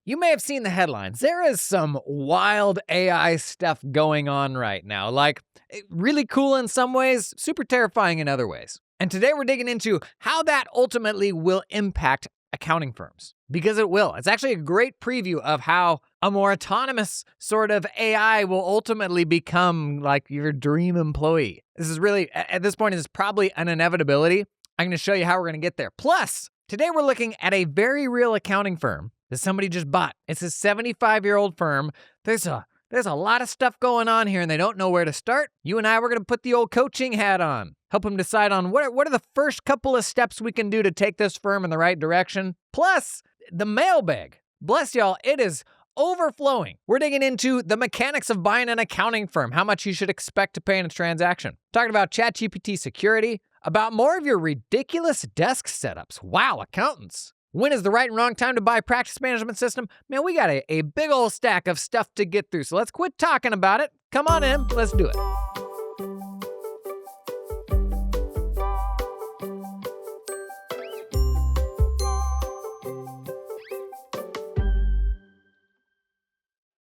You may have seen the headlines. There is some wild AI stuff going on right now, like really cool in some ways, super terrifying in other ways. And today we're digging into how that ultimately will impact accounting firms, because it will. It's actually a great preview of how a more autonomous sort of AI will ultimately become like your dream employee. This is really, at this point, is probably an inevitability. I'm going to show you how we're going to get there. Plus, today we're looking at a very real accounting firm that somebody just bought. It's a 75-year-old firm. There's a lot of stuff going on here and they don't know where to start. You and I, we're going to put the old coaching hat on, help them decide on what are the first couple of steps we can do to take this firm in the right direction. Plus, the mailbag. Bless y'all, it is overflowing. We're digging into the mechanics of buying an accounting firm, how much you should expect to pay in a transaction. Talking about ChatGPT security, about more of your ridiculous desk setups. Wow, accountants. When is the right and wrong time to buy a practice management system? Man, we got a big old stack of stuff to get through, so let's quit talking about it. Come on in, let's do it.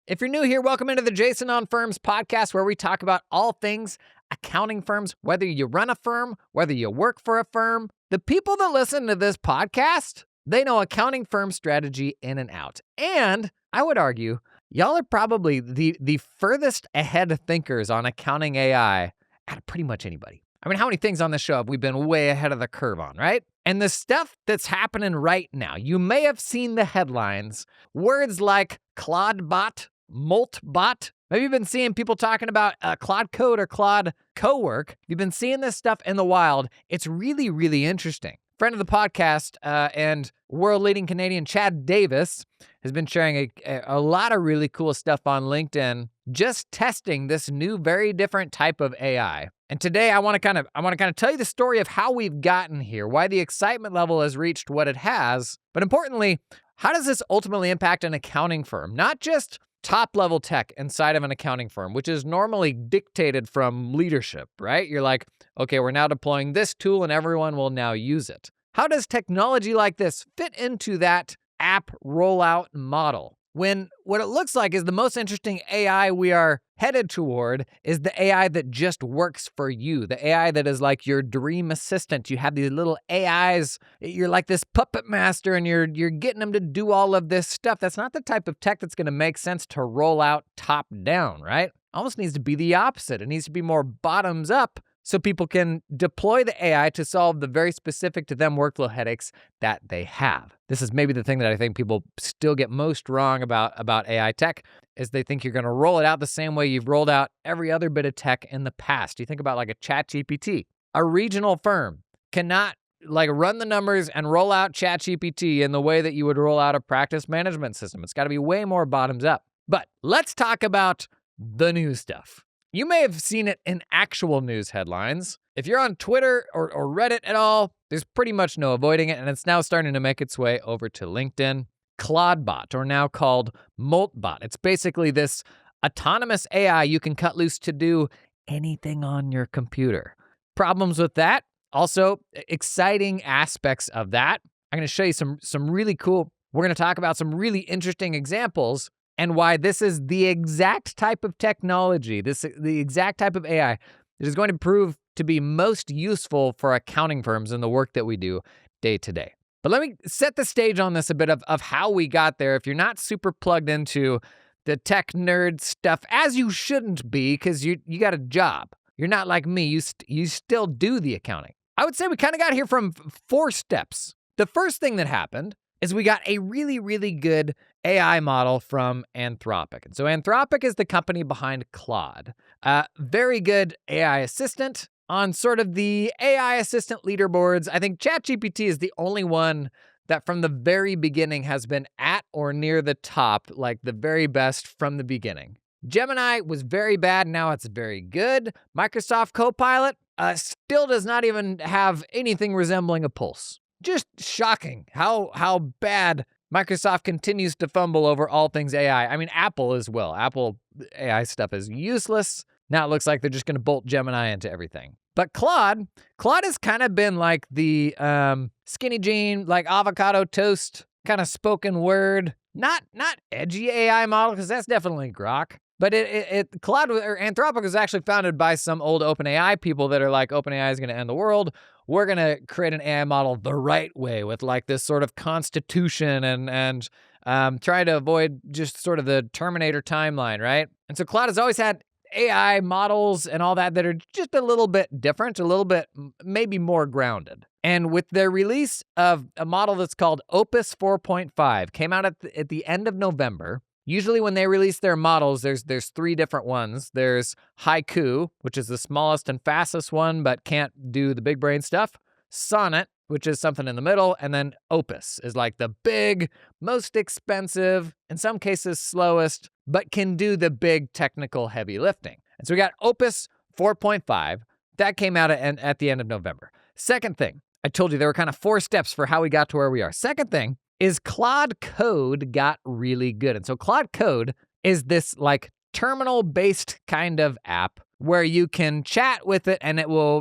If you're new here, welcome into the Jason on Firms podcast, where we talk about all things accounting firms, whether you run a firm, whether you work for a firm. The people that listen to this podcast, they know accounting firm strategy in and out. And I would argue, y'all are probably the furthest ahead thinkers on accounting AI out of pretty much anybody. I mean, how many things on this show have we been way ahead of the curve on, right? And the stuff that's happening right now, you may have seen the headlines, words like ClaudeBot, Moltbot. Maybe you've been seeing people talking about Claude Code or Claude Co-work. You've been seeing this stuff in the wild. It's really, really interesting. Friend of the podcast and world-leading Canadian Chad Davis has been sharing a lot of really cool stuff on LinkedIn, just testing this new, very different type of AI. And today I want to kind of tell you the story of how we've gotten here, why the excitement level has reached what it has, but importantly, how does this ultimately impact an accounting firm? Not just top-level tech inside of an accounting firm, which is normally dictated from leadership, right? You're like, okay, we're now deploying this tool and everyone will now use it. How does technology like this fit into that app rollout model? When what it looks like is the most interesting AI we are headed toward is the AI that just works for you, the AI that is like your dream assistant. You have these little AIs, you're like this puppet master and you're getting them to do all of this stuff. That's not the type of tech that's going to make sense to roll out top down, right? Almost needs to be the opposite. It needs to be more bottoms up, so people can deploy the AI to solve the very specific to them workflow headaches that they have. This is maybe the thing that I think people still get most wrong about AI tech, is they think you're going to roll it out the same way you've rolled out every other bit of tech in the past. You think about like a ChatGPT. A regional firm cannot like run the numbers and roll out ChatGPT in the way that you would roll out a practice management system. It's got to be way more bottoms up. But let's talk about the new stuff. You may have seen it in actual news headlines. If you're on Twitter or Reddit at all, there's pretty much no avoiding it, and it's now starting to make its way over to LinkedIn. ClaudeBot, or now called Moltbot. It's basically this autonomous AI you can cut loose to do anything on your computer. Problems with that? Also, exciting aspects of that. I'm going to show you some really cool, we're going to talk about some really interesting examples and why this is the exact type of technology, the exact type of AI that is going to prove to be most useful for accounting firms in the work that we do day to day. But let me set the stage on this a bit of how we got there. If you're not super plugged into the tech nerd stuff, as you shouldn't be, because you got a job. You're not like me. You still do the accounting. I would say we kind of got here from 4 steps. The first thing that happened is we got a really, really good AI model from Anthropic. And so Anthropic is the company behind Claude. Very good AI assistant. On sort of the AI assistant leaderboards, I think ChatGPT is the only one that from the very beginning has been at or near the top, like the very best from the beginning. Gemini was very bad, now it's very good. Microsoft Copilot still does not even have anything resembling a pulse. Just shocking how bad Microsoft continues to fumble over all things AI. I mean, Apple as well. Apple AI stuff is useless. Now it looks like they're just going to bolt Gemini into everything. But Claude has kind of been like the skinny jean, like avocado toast kind of spoken word not edgy AI model, because that's definitely Grok. But Claude or Anthropic was actually founded by some old OpenAI people that are like, OpenAI is going to end the world. We're going to create an AI model the right way with like this sort of constitution and try to avoid just sort of the Terminator timeline, right? And so Claude has always had AI models and all that are just a little bit different, a little bit maybe more grounded. And with their release of a model that's called Opus 4.5, came out at the end of November. Usually when they release their models, there's three different ones. There's Haiku, which is the smallest and fastest one, but can't do the big brain stuff. Sonnet, which is something in the middle. And then Opus is like the big, most expensive, in some cases slowest, but can do the big technical heavy lifting. And so we got Opus 4.5. That came out at the end of November. Second thing, I told you there were kind of 4 steps for how we got to where we are. Second thing is Claude Code got really good. And so Claude Code is this like terminal-based kind of app where you can chat with it and it will,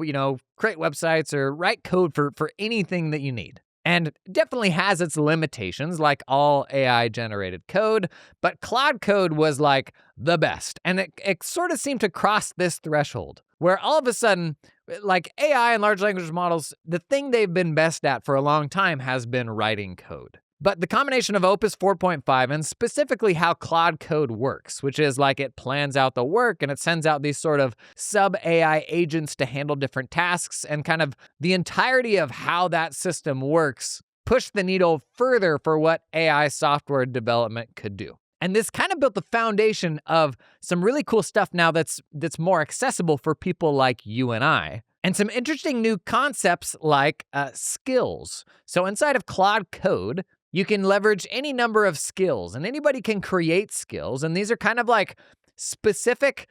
create websites or write code for anything that you need. And definitely has its limitations like all AI-generated code, but Claude Code was like the best. And it sort of seemed to cross this threshold where all of a sudden, like AI and large language models, the thing they've been best at for a long time has been writing code. But the combination of Opus 4.5 and specifically how Claude Code works, which is like it plans out the work and it sends out these sort of sub-AI agents to handle different tasks, and kind of the entirety of how that system works pushed the needle further for what AI software development could do. And this kind of built the foundation of some really cool stuff now that's more accessible for people like you and I. And some interesting new concepts like skills. So inside of Claude Code, you can leverage any number of skills, and anybody can create skills. And these are kind of like specific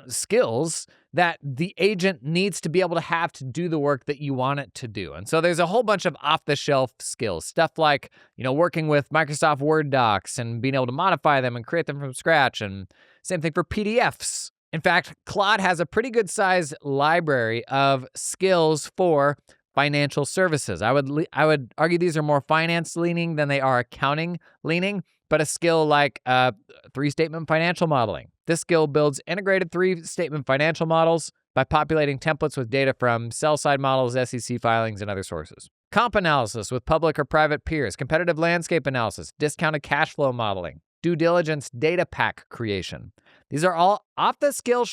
skills that the agent needs to be able to have to do the work that you want it to do. And so there's a whole bunch of off-the-shelf skills, stuff like, working with Microsoft Word docs and being able to modify them and create them from scratch. And same thing for PDFs. In fact, Claude has a pretty good sized library of skills for financial services. I would argue these are more finance leaning than they are accounting leaning, but a skill like 3-statement financial modeling. This skill builds integrated 3-statement financial models by populating templates with data from sell-side models, SEC filings, and other sources. Comp analysis with public or private peers, competitive landscape analysis, discounted cash flow modeling, due diligence data pack creation. These are all off-the-shelf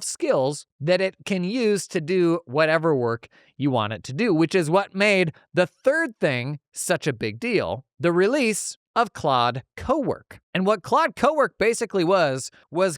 skills that it can use to do whatever work you want it to do, which is what made the third thing such a big deal, the release of Claude Cowork. And what Claude Cowork basically was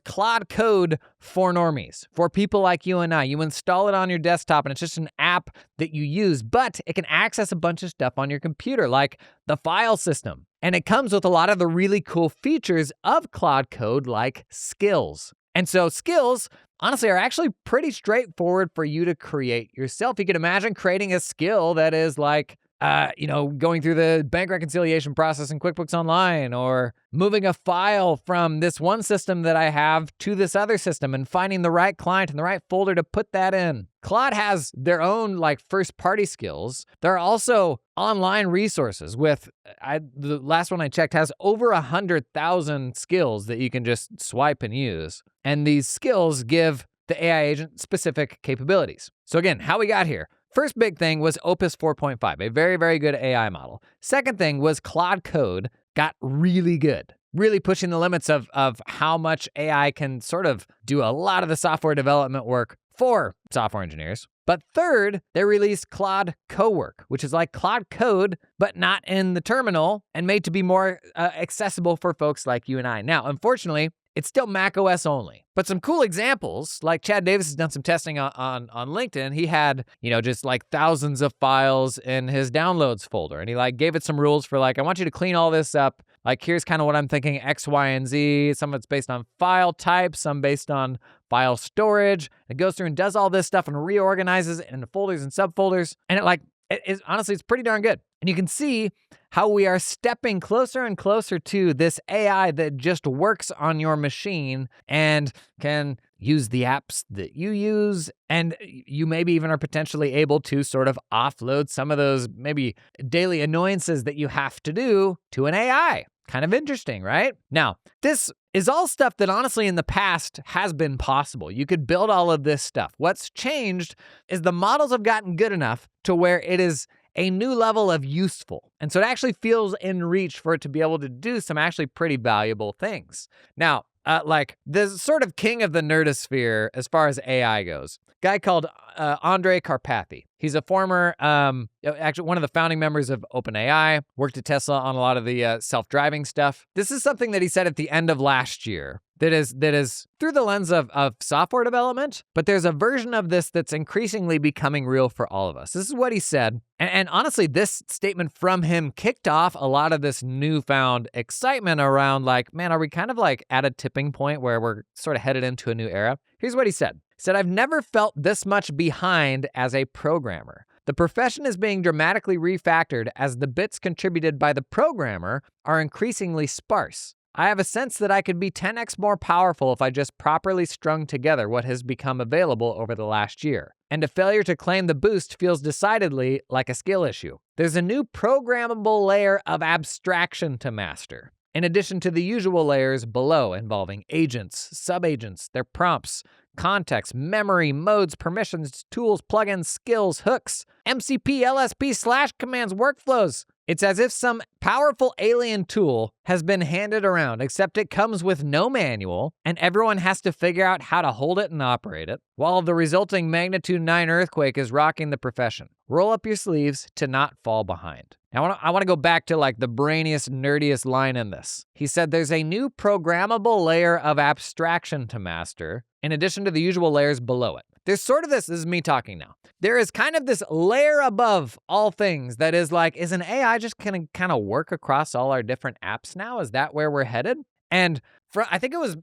Claude Code for normies, for people like you and I. You install it on your desktop and it's just an app that you use, but it can access a bunch of stuff on your computer, like the file system. And it comes with a lot of the really cool features of Claude Code, like skills. And so skills, honestly, are actually pretty straightforward for you to create yourself. You can imagine creating a skill that is like, going through the bank reconciliation process in QuickBooks Online, or moving a file from this one system that I have to this other system and finding the right client and the right folder to put that in. Claude has their own like first-party skills. There are also online resources with, the last one I checked has over 100,000 skills that you can just swipe and use. And these skills give the AI agent specific capabilities. So again, how we got here. First big thing was Opus 4.5, a very, very good AI model. Second thing was Claude Code got really good, really pushing the limits of how much AI can sort of do a lot of the software development work for software engineers. But third, they released Claude Co-work, which is like Claude Code, but not in the terminal and made to be more accessible for folks like you and I. Now, unfortunately, it's still Mac OS only. But some cool examples, like Chad Davis has done some testing on LinkedIn. He had, just like thousands of files in his downloads folder. And he like gave it some rules for like, I want you to clean all this up. Like, here's kind of what I'm thinking, X, Y, and Z. Some of it's based on file type, some based on file storage. It goes through and does all this stuff and reorganizes it into folders and subfolders. And honestly, it's pretty darn good. And you can see how we are stepping closer and closer to this AI that just works on your machine and can use the apps that you use. And you maybe even are potentially able to sort of offload some of those maybe daily annoyances that you have to do to an AI. Kind of interesting, right? Now, this is all stuff that honestly in the past has been possible. You could build all of this stuff. What's changed is the models have gotten good enough to where it is a new level of useful. And so it actually feels in reach for it to be able to do some actually pretty valuable things. Now, like the sort of king of the nerdosphere as far as AI goes, guy called Andrej Karpathy. He's a former, actually one of the founding members of OpenAI, worked at Tesla on a lot of the self-driving stuff. This is something that he said at the end of last year that is through the lens of software development, but there's a version of this that's increasingly becoming real for all of us. This is what he said. And honestly, this statement from him kicked off a lot of this newfound excitement around like, man, are we kind of like at a tipping point where we're sort of headed into a new era? Here's what he said. He said, I've never felt this much behind as a programmer. The profession is being dramatically refactored as the bits contributed by the programmer are increasingly sparse. I have a sense that I could be 10x more powerful if I just properly strung together what has become available over the last year. And a failure to claim the boost feels decidedly like a skill issue. There's a new programmable layer of abstraction to master, in addition to the usual layers below involving agents, subagents, their prompts, context, memory, modes, permissions, tools, plugins, skills, hooks, MCP, LSP, /commands, workflows. It's as if some powerful alien tool has been handed around, except it comes with no manual, and everyone has to figure out how to hold it and operate it, while the resulting magnitude 9 earthquake is rocking the profession. Roll up your sleeves to not fall behind. Now, I want to go back to like the brainiest, nerdiest line in this. He said there's a new programmable layer of abstraction to master, in addition to the usual layers below it. There's sort of this is me talking now. There is kind of this layer above all things that is like, is an AI just gonna kind of work across all our different apps now? Is that where we're headed? And I think it was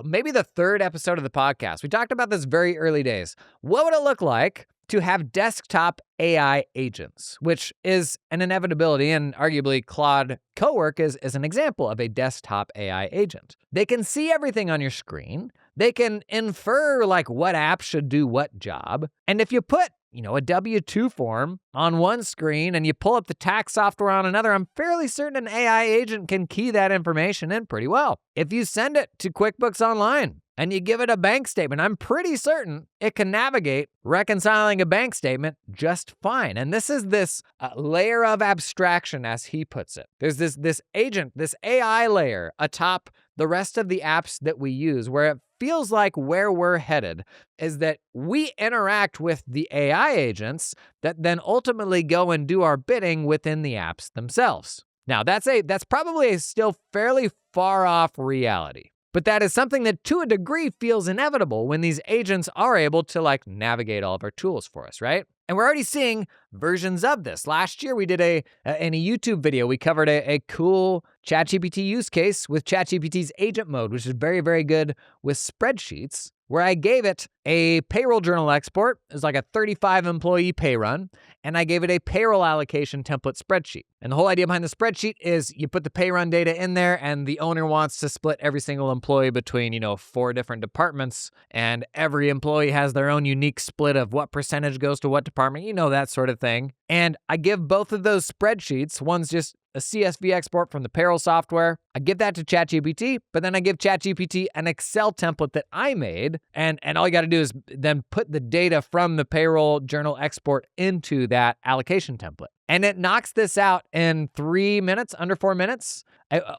maybe the third episode of the podcast, we talked about this very early days. What would it look like to have desktop AI agents, which is an inevitability, and arguably Claude Cowork is an example of a desktop AI agent. They can see everything on your screen. They can infer like what app should do what job. And if you put, a W-2 form on one screen and you pull up the tax software on another, I'm fairly certain an AI agent can key that information in pretty well. If you send it to QuickBooks Online and you give it a bank statement, I'm pretty certain it can navigate reconciling a bank statement just fine. And this is this layer of abstraction, as he puts it. There's this agent, this AI layer atop the rest of the apps that we use, where it feels like where we're headed is that we interact with the AI agents that then ultimately go and do our bidding within the apps themselves. Now, that's probably a still fairly far off reality. But that is something that to a degree feels inevitable when these agents are able to like navigate all of our tools for us, right? And we're already seeing versions of this. Last year, we did in a YouTube video, we covered a cool ChatGPT use case with ChatGPT's agent mode, which is very, very good with spreadsheets, where I gave it a payroll journal export. It was like a 35-employee pay run, and I gave it a payroll allocation template spreadsheet. And the whole idea behind the spreadsheet is you put the pay run data in there, and the owner wants to split every single employee between, 4 different departments, and every employee has their own unique split of what percentage goes to what department, that sort of thing. And I give both of those spreadsheets, one's just a CSV export from the payroll software. I give that to ChatGPT, but then I give ChatGPT an Excel template that I made, and all you got to do is then put the data from the payroll journal export into that allocation template. And it knocks this out in 3 minutes, under 4 minutes,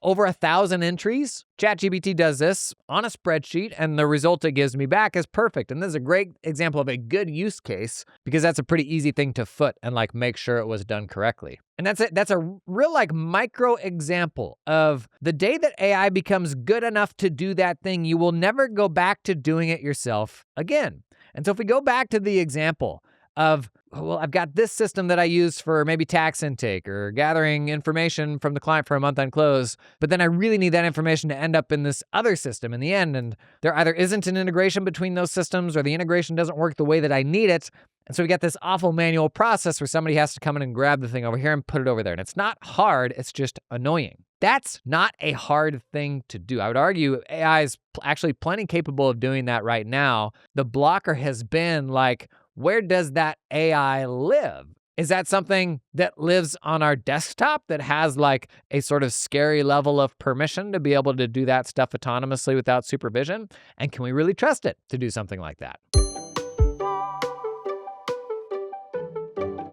over 1,000 entries. ChatGPT does this on a spreadsheet, and the result it gives me back is perfect. And this is a great example of a good use case because that's a pretty easy thing to foot and like make sure it was done correctly. And that's a real like micro example of the day that AI becomes good enough to do that thing, you will never go back to doing it yourself again. And so if we go back to the example of well, I've got this system that I use for maybe tax intake or gathering information from the client for a month-end close, but then I really need that information to end up in this other system in the end, and there either isn't an integration between those systems or the integration doesn't work the way that I need it. And so we got this awful manual process where somebody has to come in and grab the thing over here and put it over there. And it's not hard, it's just annoying. That's not a hard thing to do. I would argue AI is actually plenty capable of doing that right now. The blocker has been like, where does that AI live? Is that something that lives on our desktop that has like a sort of scary level of permission to be able to do that stuff autonomously without supervision? And can we really trust it to do something like that?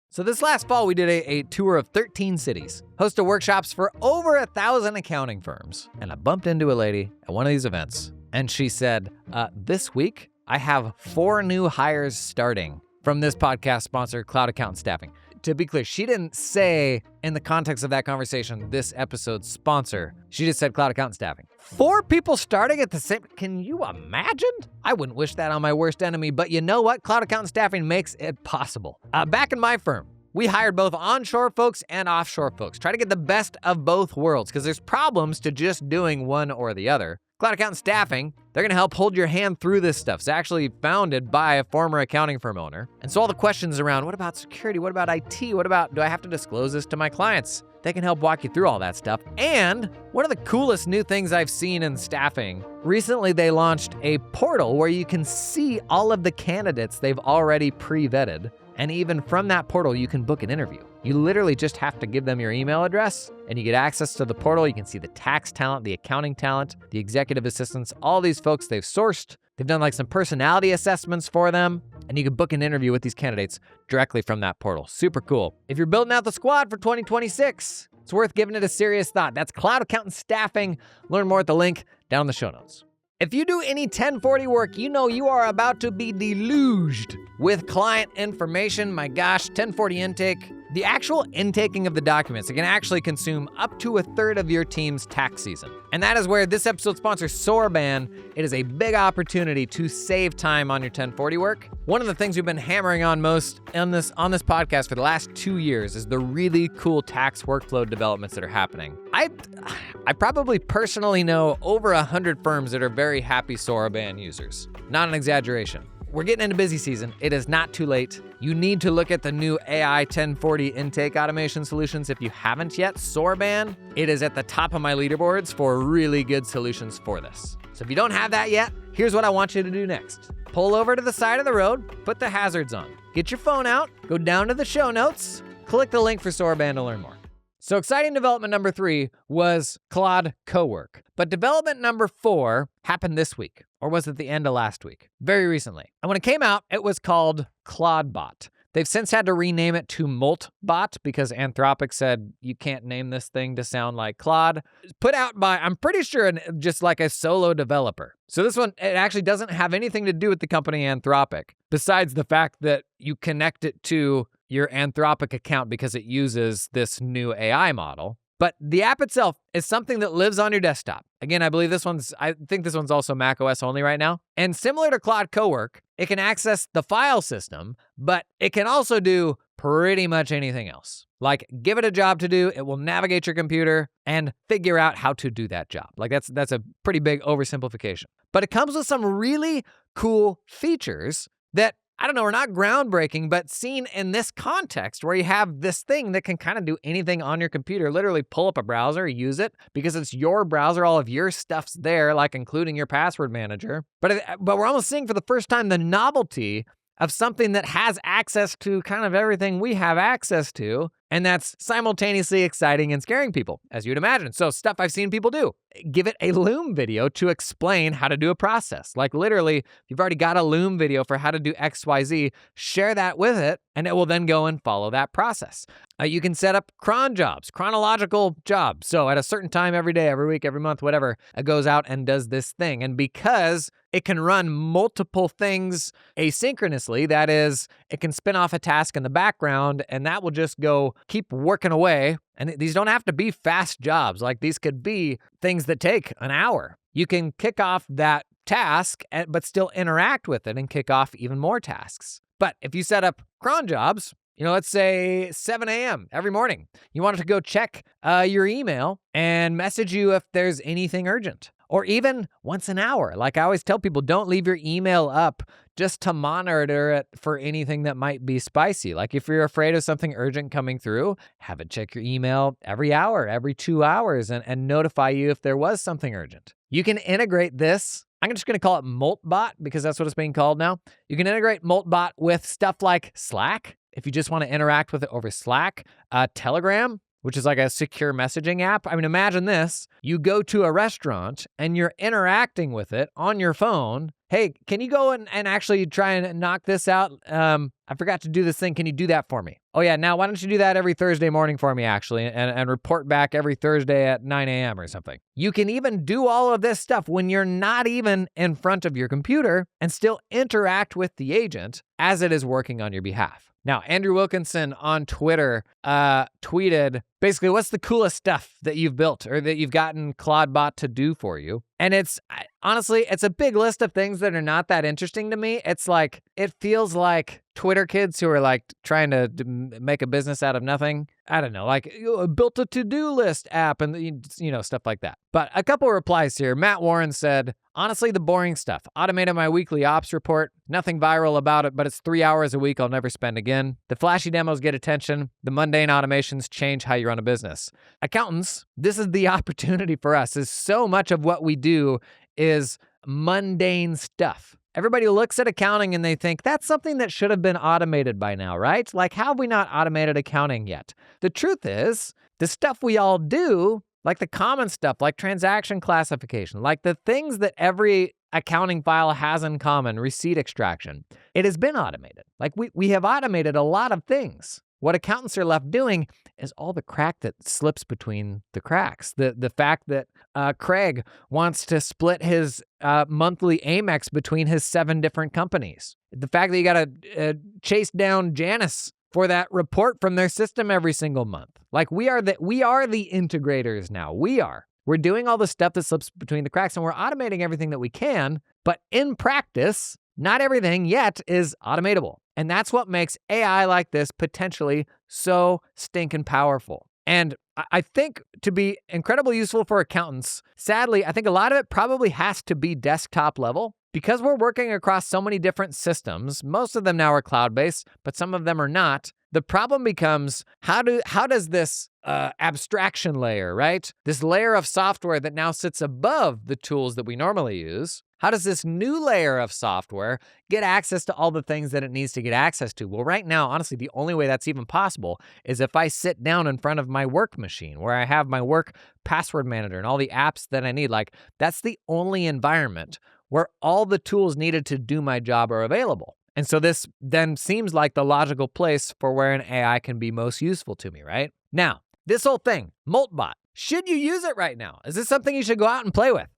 So this last fall, we did a tour of 13 cities, hosted workshops for over 1,000 accounting firms. And I bumped into a lady at one of these events, and she said, this week, I have 4 new hires starting from this podcast sponsor, Cloud Accountant Staffing. To be clear, she didn't say in the context of that conversation, this episode's sponsor. She just said Cloud Accountant Staffing. 4 people starting at the same, can you imagine? I wouldn't wish that on my worst enemy, but you know what? Cloud Accountant Staffing makes it possible. Back in my firm, we hired both onshore folks and offshore folks. Try to get the best of both worlds because there's problems to just doing one or the other. Cloud Accountant Staffing, they're going to help hold your hand through this stuff. It's actually founded by a former accounting firm owner. And so all the questions around, what about security? What about IT? What about, do I have to disclose this to my clients? They can help walk you through all that stuff. And one of the coolest new things I've seen in staffing, recently they launched a portal where you can see all of the candidates they've already pre-vetted. And even from that portal, you can book an interview. You literally just have to give them your email address and you get access to the portal. You can see the tax talent, the accounting talent, the executive assistants, all these folks they've sourced. They've done like some personality assessments for them, and you can book an interview with these candidates directly from that portal. Super cool. If you're building out the squad for 2026, it's worth giving it a serious thought. That's Cloud Accountant Staffing. Learn more at the link down in the show notes. If you do any 1040 work, you know you are about to be deluged with client information. My gosh, 1040 intake. The actual intaking of the documents, it can actually consume up to 1/3 of your team's tax season. And that is where this episode sponsor, Sorban, it is a big opportunity to save time on your 1040 work. One of the things we've been hammering on most on this podcast for the last 2 years is the really cool tax workflow developments that are happening. I probably personally know over 100 firms that are very happy Sorban users. Not an exaggeration. We're getting into busy season. It is not too late. You need to look at the new AI 1040 intake automation solutions. If you haven't yet, Sorban, it is at the top of my leaderboards for really good solutions for this. So if you don't have that yet, here's what I want you to do next. Pull over to the side of the road, put the hazards on. Get your phone out, go down to the show notes, click the link for Sorban to learn more. So exciting development number 3 was Claude Cowork. But development number 4 happened this week, or was it the end of last week? Very recently. And when it came out, it was called ClaudeBot. They've since had to rename it to Moltbot because Anthropic said you can't name this thing to sound like Claude. Put out by, I'm pretty sure, just like a solo developer. So this one, it actually doesn't have anything to do with the company Anthropic, besides the fact that you connect it to your Anthropic account because it uses this new AI model. But the app itself is something that lives on your desktop. Again, I think this one's also Mac OS only right now. And similar to Claude Cowork, it can access the file system, but it can also do pretty much anything else. Like, give it a job to do, it will navigate your computer and figure out how to do that job. Like, that's a pretty big oversimplification. But it comes with some really cool features that, I don't know, are not groundbreaking, but seen in this context where you have this thing that can kind of do anything on your computer, literally pull up a browser, use it because it's your browser, all of your stuff's there, like including your password manager. But we're almost seeing for the first time the novelty of something that has access to kind of everything we have access to, and that's simultaneously exciting and scaring people, as you'd imagine. So stuff I've seen people do. Give it a Loom video to explain how to do a process. Like literally, if you've already got a Loom video for how to do XYZ, share that with it, and it will then go and follow that process. You can set up cron jobs, chronological jobs. So at a certain time every day, every week, every month, whatever, it goes out and does this thing. And because it can run multiple things asynchronously, that is, it can spin off a task in the background, and that will just go keep working away. And these don't have to be fast jobs. Like, these could be things that take an hour. You can kick off that task, but still interact with it and kick off even more tasks. But if you set up cron jobs, let's say 7 a.m. every morning. You want it to go check your email and message you if there's anything urgent. Or even once an hour. Like I always tell people, don't leave your email up just to monitor it for anything that might be spicy. Like if you're afraid of something urgent coming through, have it check your email every hour, every 2 hours, and notify you if there was something urgent. You can integrate this. I'm just going to call it Moltbot because that's what it's being called now. You can integrate Moltbot with stuff like Slack, if you just want to interact with it over Slack, Telegram, which is like a secure messaging app. I mean, imagine this. You go to a restaurant and you're interacting with it on your phone. Hey, can you go and actually try and knock this out? I forgot to do this thing. Can you do that for me? Oh yeah, now why don't you do that every Thursday morning for me actually and report back every Thursday at 9 a.m. or something. You can even do all of this stuff when you're not even in front of your computer and still interact with the agent as it is working on your behalf. Now, Andrew Wilkinson on Twitter tweeted, basically, what's the coolest stuff that you've built or that you've gotten ClaudeBot to do for you? And honestly, it's a big list of things that are not that interesting to me. It's like, it feels like Twitter kids who are like trying to make a business out of nothing. I don't know, like built a to-do list app and, stuff like that. But a couple replies here. Matt Warren said, honestly, the boring stuff. Automated my weekly ops report. Nothing viral about it, but it's 3 hours a week I'll never spend again. The flashy demos get attention. The mundane automations change how you run a business. Accountants, this is the opportunity for us, is so much of what we do is mundane stuff. Everybody looks at accounting and they think that's something that should have been automated by now, right? Like, how have we not automated accounting yet? The truth is, the stuff we all do, like the common stuff, like transaction classification, like the things that every accounting file has in common, receipt extraction, it has been automated. Like we have automated a lot of things. What accountants are left doing is all the crack that slips between the cracks. The fact that Craig wants to split his monthly Amex between his 7 different companies. The fact that you got to chase down Janice for that report from their system every single month. Like we are the integrators now. We're doing all the stuff that slips between the cracks and we're automating everything that we can. But in practice, not everything yet is automatable. And that's what makes AI like this potentially so stinking powerful. And I think to be incredibly useful for accountants, sadly, I think a lot of it probably has to be desktop level. Because we're working across so many different systems, most of them now are cloud-based, but some of them are not. The problem becomes, how does this abstraction layer, right? This layer of software that now sits above the tools that we normally use, how does this new layer of software get access to all the things that it needs to get access to? Well, right now, honestly, the only way that's even possible is if I sit down in front of my work machine where I have my work password manager and all the apps that I need. Like, that's the only environment where all the tools needed to do my job are available. And so this then seems like the logical place for where an AI can be most useful to me, right? Now, this whole thing, Moltbot, should you use it right now? Is this something you should go out and play with?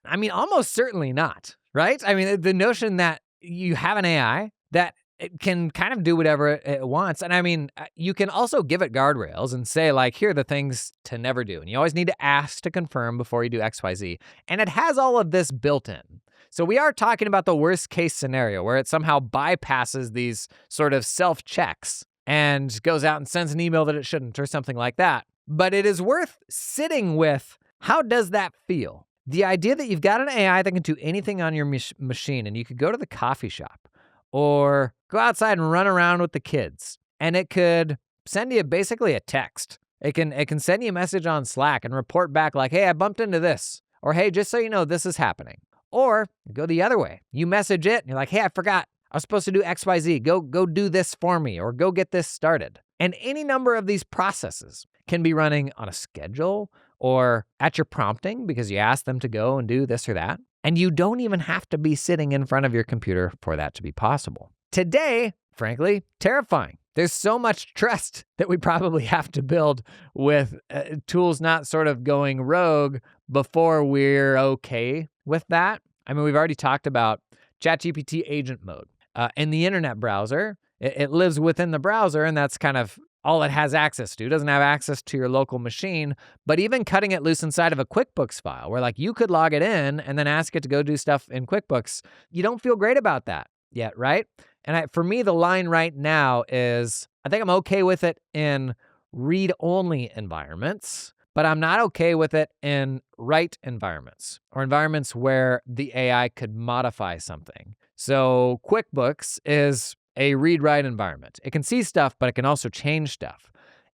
I mean, almost certainly not, right? I mean, the notion that you have an AI that it can kind of do whatever it wants. And I mean, you can also give it guardrails and say, like, here are the things to never do. And you always need to ask to confirm before you do X, Y, Z. And it has all of this built in. So we are talking about the worst case scenario where it somehow bypasses these sort of self-checks and goes out and sends an email that it shouldn't or something like that. But it is worth sitting with, how does that feel? The idea that you've got an AI that can do anything on your machine and you could go to the coffee shop or go outside and run around with the kids and it could send you basically a text. It can send you a message on Slack and report back like, hey, I bumped into this. Or, hey, just so you know, this is happening. Or go the other way. You message it and you're like, hey, I forgot. I was supposed to do X, Y, Z. Go do this for me or go get this started. And any number of these processes can be running on a schedule or at your prompting because you ask them to go and do this or that. And you don't even have to be sitting in front of your computer for that to be possible. Today, frankly, terrifying. There's so much trust that we probably have to build with tools not sort of going rogue before we're okay with that. I mean, we've already talked about ChatGPT agent mode. In the internet browser, it lives within the browser, and that's kind of all it has access to. It doesn't have access to your local machine, but even cutting it loose inside of a QuickBooks file where like you could log it in and then ask it to go do stuff in QuickBooks, you don't feel great about that yet, right? And for me, the line right now is I think I'm okay with it in read-only environments, but I'm not okay with it in write environments or environments where the AI could modify something. So QuickBooks is a read-write environment. It can see stuff, but it can also change stuff.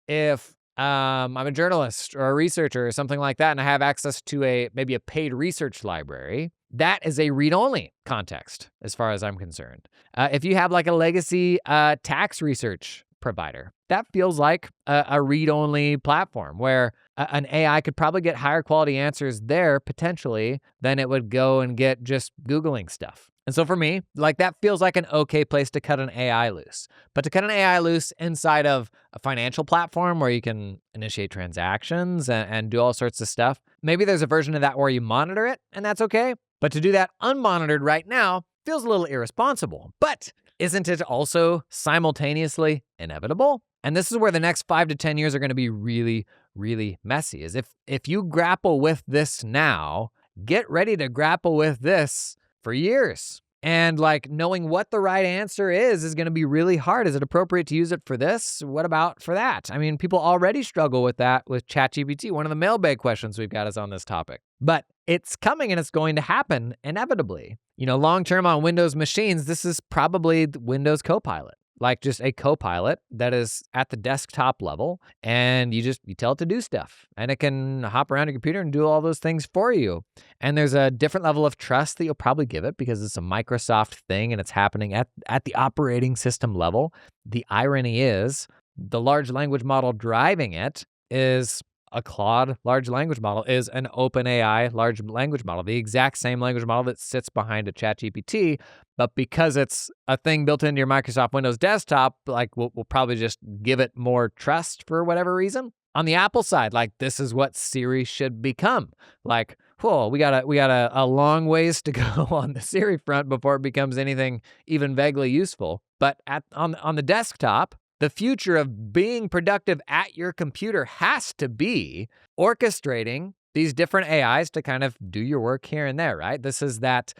If I'm a journalist or a researcher or something like that, and I have access to maybe a paid research library, that is a read-only context as far as I'm concerned. If you have like a legacy tax research provider, that feels like a read-only platform where an AI could probably get higher quality answers there potentially than it would go and get just Googling stuff. And so for me, like that feels like an okay place to cut an AI loose. But to cut an AI loose inside of a financial platform where you can initiate transactions and do all sorts of stuff, maybe there's a version of that where you monitor it, and that's okay. But to do that unmonitored right now feels a little irresponsible. But isn't it also simultaneously inevitable? And this is where the next 5 to 10 years are going to be really, really messy. Is if you grapple with this now, get ready to grapple with this for years. And like knowing what the right answer is going to be really hard. Is it appropriate to use it for this? What about for that? I mean, people already struggle with that with ChatGPT. One of the mailbag questions we've got is on this topic. But it's coming and it's going to happen inevitably. Long-term on Windows machines, this is probably Windows Copilot. Like just a copilot that is at the desktop level, and you tell it to do stuff, and it can hop around your computer and do all those things for you. And there's a different level of trust that you'll probably give it because it's a Microsoft thing and it's happening at the operating system level. The irony is the large language model driving it is a Claude large language model, is an OpenAI large language model, the exact same language model that sits behind a ChatGPT. But because it's a thing built into your Microsoft Windows desktop, like we'll probably just give it more trust for whatever reason. On the Apple side, like this is what Siri should become. Like, we got a long ways to go on the Siri front before it becomes anything even vaguely useful. But on the desktop, the future of being productive at your computer has to be orchestrating these different AIs to kind of do your work here and there, right? This is that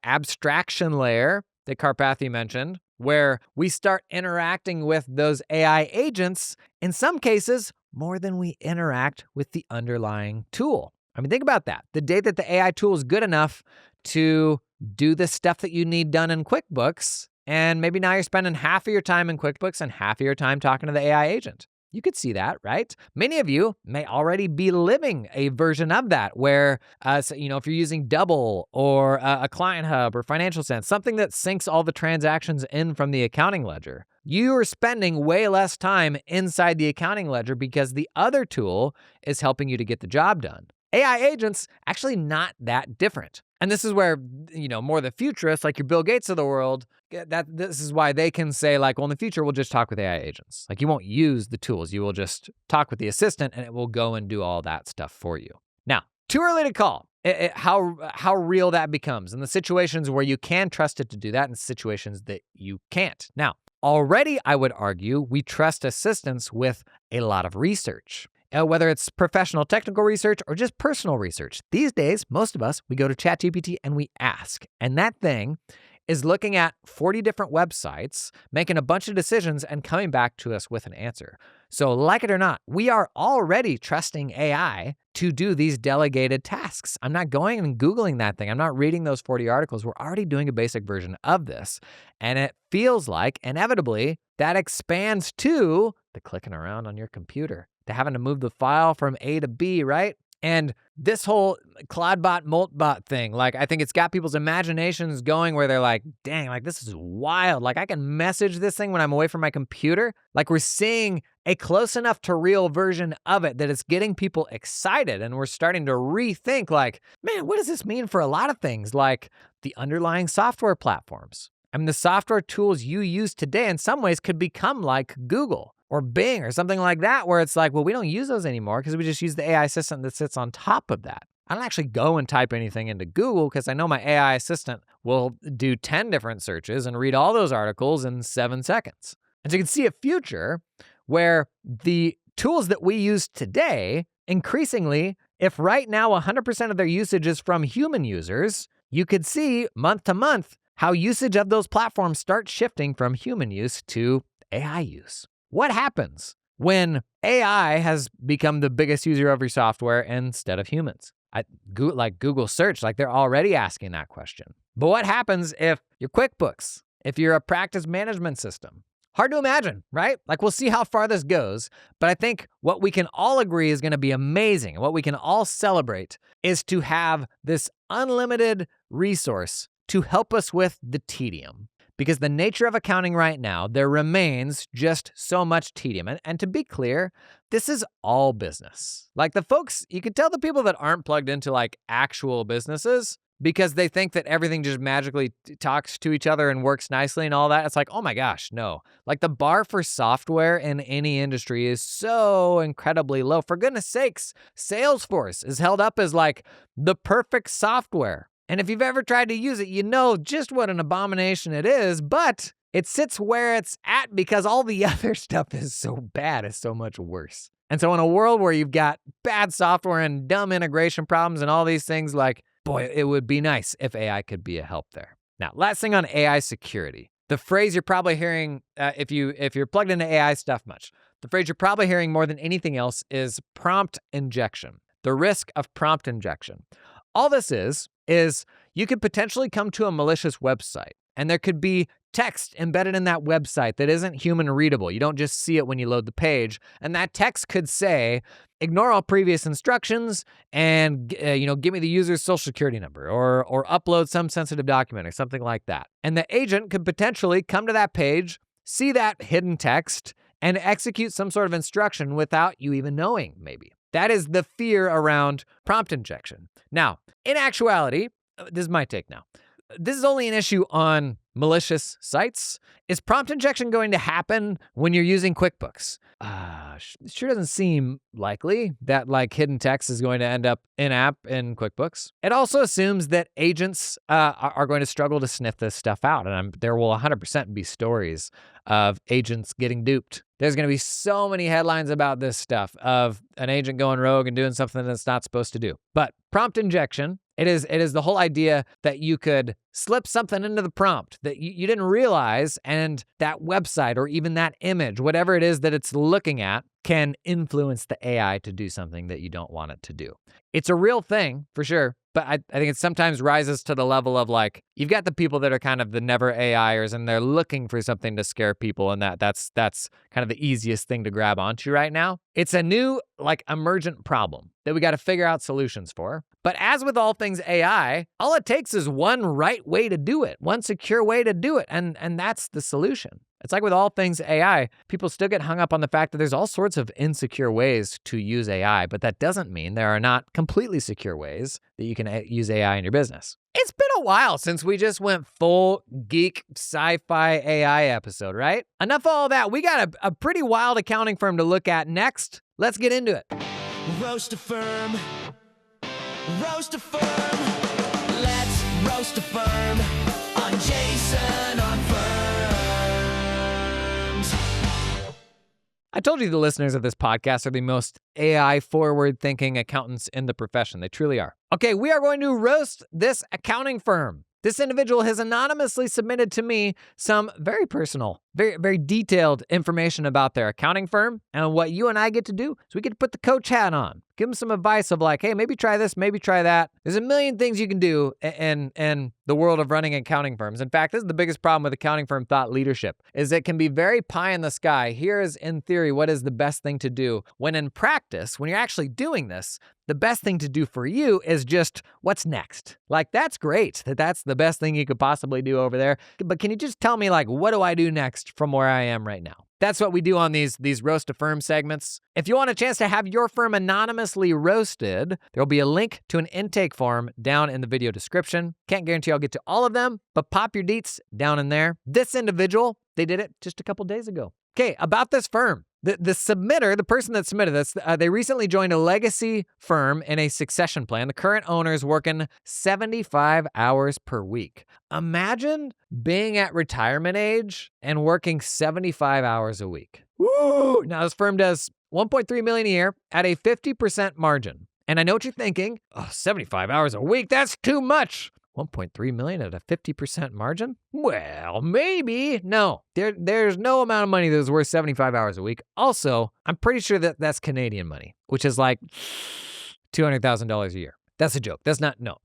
abstraction layer that Karpathy mentioned, where we start interacting with those AI agents, in some cases, more than we interact with the underlying tool. I mean, think about that. The day that the AI tool is good enough to do the stuff that you need done in QuickBooks, and maybe now you're spending half of your time in QuickBooks and half of your time talking to the AI agent. You could see that, right? Many of you may already be living a version of that where, if you're using Double or a Client Hub or Financial Sense, something that syncs all the transactions in from the accounting ledger, you are spending way less time inside the accounting ledger because the other tool is helping you to get the job done. AI agents, actually not that different. And this is where, more the futurists, like your Bill Gates of the world, this is why they can say, like, well, in the future, we'll just talk with AI agents. Like, you won't use the tools. You will just talk with the assistant, and it will go and do all that stuff for you. Now, too early to call how real that becomes in the situations where you can trust it to do that and situations that you can't. Now, already, I would argue, we trust assistants with a lot of research. Whether it's professional technical research or just personal research. These days, most of us, we go to ChatGPT and we ask. And that thing is looking at 40 different websites, making a bunch of decisions and coming back to us with an answer. So like it or not, we are already trusting AI to do these delegated tasks. I'm not going and Googling that thing. I'm not reading those 40 articles. We're already doing a basic version of this. And it feels like, inevitably, that expands to the clicking around on your computer, to having to move the file from A to B, right? And this whole CloudBot, Moltbot thing, like, I think it's got people's imaginations going where they're like, dang, like, this is wild. Like, I can message this thing when I'm away from my computer. Like, we're seeing a close enough to real version of it that it's getting people excited. And we're starting to rethink, like, man, what does this mean for a lot of things? Like the underlying software platforms. I mean, the software tools you use today in some ways could become like Google or Bing or something like that, where it's like, well, we don't use those anymore because we just use the AI assistant that sits on top of that. I don't actually go and type anything into Google because I know my AI assistant will do 10 different searches and read all those articles in 7 seconds. And so you can see a future where the tools that we use today, increasingly, if right now 100% of their usage is from human users, you could see month to month how usage of those platforms starts shifting from human use to AI use. What happens when AI has become the biggest user of your software instead of humans? Like Google search, like they're already asking that question. But what happens if your QuickBooks, if you're a practice management system? Hard to imagine, right? Like we'll see how far this goes. But I think what we can all agree is going to be amazing, and what we can all celebrate is to have this unlimited resource to help us with the tedium. Because the nature of accounting right now, there remains just so much tedium. And to be clear, this is all business. Like the folks, you can tell the people that aren't plugged into like actual businesses because they think that everything just magically talks to each other and works nicely and all that. It's like, oh my gosh, no. Like the bar for software in any industry is so incredibly low. For goodness sakes, Salesforce is held up as like the perfect software. And if you've ever tried to use it, you know just what an abomination it is, but it sits where it's at because all the other stuff is so bad, it's so much worse. And so in a world where you've got bad software and dumb integration problems and all these things, like, boy, it would be nice if AI could be a help there. Now, last thing on AI security. The phrase you're probably hearing, if you're plugged into AI stuff much, the phrase you're probably hearing more than anything else is prompt injection, the risk of prompt injection. All this is you could potentially come to a malicious website, and there could be text embedded in that website that isn't human readable. You don't just see it when you load the page. And that text could say, ignore all previous instructions and give me the user's social security number or upload some sensitive document or something like that. And the agent could potentially come to that page, see that hidden text, and execute some sort of instruction without you even knowing, maybe. That is the fear around prompt injection. Now, in actuality, this is my take now. This is only an issue on malicious sites. Is prompt injection going to happen when you're using QuickBooks? It sure doesn't seem likely that like hidden text is going to end up in-app in QuickBooks. It also assumes that agents are going to struggle to sniff this stuff out, and there will 100% be stories of agents getting duped. There's going to be so many headlines about this stuff of an agent going rogue and doing something that's not supposed to do. But prompt injection, it is the whole idea that you could slip something into the prompt that you didn't realize, and that website or even that image, whatever it is that it's looking at, can influence the AI to do something that you don't want it to do. It's a real thing, for sure, but I think it sometimes rises to the level of like, you've got the people that are kind of the never AIers, and they're looking for something to scare people, and that's kind of the easiest thing to grab onto right now. It's a new, like, emergent problem that we got to figure out solutions for. But as with all things AI, all it takes is one right way to do it, one secure way to do it, and that's the solution. It's like with all things AI, people still get hung up on the fact that there's all sorts of insecure ways to use AI, but that doesn't mean there are not completely secure ways that you can use AI in your business. It's been a while since we just went full geek sci-fi AI episode, right? Enough of all that. We got a pretty wild accounting firm to look at next. Let's get into it. Roast a firm. Roast a firm. Let's roast a firm on Jason on Firms. I told you the listeners of this podcast are the most AI forward-thinking accountants in the profession. They truly are. Okay, we are going to roast this accounting firm. This individual has anonymously submitted to me some very personal, very, very detailed information about their accounting firm. And what you and I get to do is we get to put the coach hat on. Give them some advice of like, hey, maybe try this, maybe try that. There's a million things you can do in the world of running accounting firms. In fact, this is the biggest problem with accounting firm thought leadership, is it can be very pie in the sky. Here is, in theory, what is the best thing to do. When in practice, when you're actually doing this, the best thing to do for you is just what's next. Like, that's great that that's the best thing you could possibly do over there. But can you just tell me, like, what do I do next from where I am right now? That's what we do on these Roast a Firm segments. If you want a chance to have your firm anonymously roasted, there'll be a link to an intake form down in the video description. Can't guarantee I'll get to all of them, but pop your deets down in there. This individual, they did it just a couple days ago. Okay, about this firm. The submitter, the person that submitted this, they recently joined a legacy firm in a succession plan. The current owner is working 75 hours per week. Imagine being at retirement age and working 75 hours a week. Woo! Now, this firm does $1.3 million a year at a 50% margin. And I know what you're thinking. Oh, 75 hours a week, that's too much. 1.3 million at a 50% margin? Well, maybe. No, there's no amount of money that's worth 75 hours a week. Also, I'm pretty sure that that's Canadian money, which is like $200,000 a year. That's a joke. That's not, no.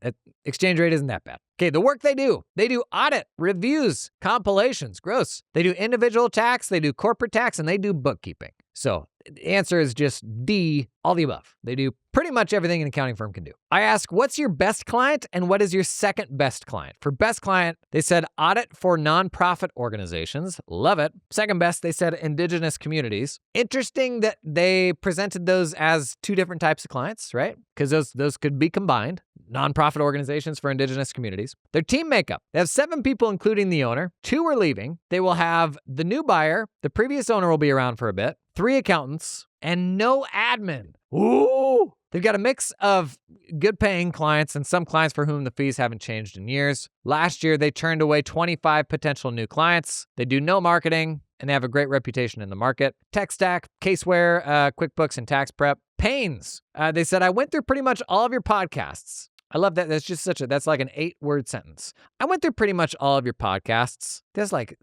Exchange rate isn't that bad. Okay, the work they do audit, reviews, compilations, gross. They do individual tax, they do corporate tax, and they do bookkeeping. So the answer is just D, all the above. They do pretty much everything an accounting firm can do. I ask, what's your best client and what is your second best client? For best client, they said audit for nonprofit organizations. Love it. Second best, they said indigenous communities. Interesting that they presented those as two different types of clients, right? Because those could be combined. Nonprofit organizations for indigenous communities. Their team makeup. They have 7 people, including the owner. 2 are leaving. They will have the new buyer. The previous owner will be around for a bit. 3 accountants and no admin. Ooh! They've got a mix of good paying clients and some clients for whom the fees haven't changed in years. Last year, they turned away 25 potential new clients. They do no marketing and they have a great reputation in the market. Tech stack, caseware, QuickBooks, and tax prep. Pains. They said, I went through pretty much all of your podcasts. I love that. That's just that's like an 8-word sentence. I went through pretty much all of your podcasts. That's like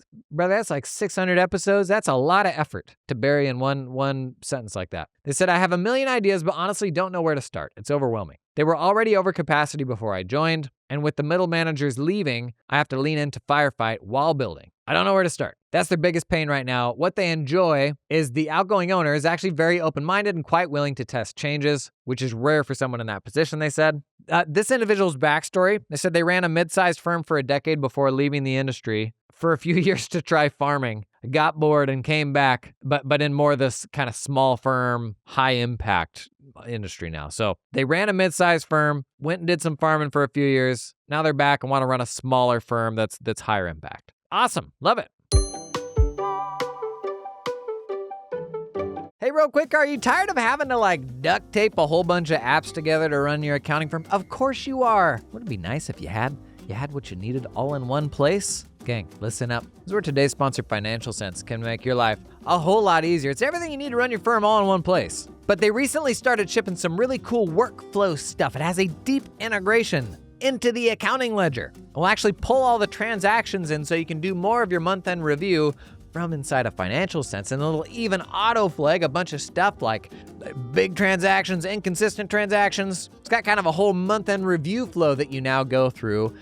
600 episodes. That's a lot of effort to bury in one sentence like that. They said, I have a million ideas, but honestly don't know where to start. It's overwhelming. They were already over capacity before I joined. And with the middle managers leaving, I have to lean into firefight while building. I don't know where to start. That's their biggest pain right now. What they enjoy is the outgoing owner is actually very open-minded and quite willing to test changes, which is rare for someone in that position, they said. This individual's backstory, they said they ran a mid-sized firm for a decade before leaving the industry for a few years to try farming, got bored and came back, but in more this kind of small firm, high-impact industry now. So they ran a mid-sized firm, went and did some farming for a few years. Now they're back and want to run a smaller firm that's higher impact. Awesome. Love it. Hey, real quick, are you tired of having to duct tape a whole bunch of apps together to run your accounting firm? Of course you are. Wouldn't it be nice if you had what you needed all in one place? Gang, listen up. This is where today's sponsor, Financial Sense, can make your life a whole lot easier. It's everything you need to run your firm all in one place. But they recently started shipping some really cool workflow stuff. It has a deep integration into the accounting ledger. We'll actually pull all the transactions in so you can do more of your month-end review from inside a Financial Sense, and it'll even auto-flag a bunch of stuff like big transactions, inconsistent transactions. It's got kind of a whole month-end review flow that you now go through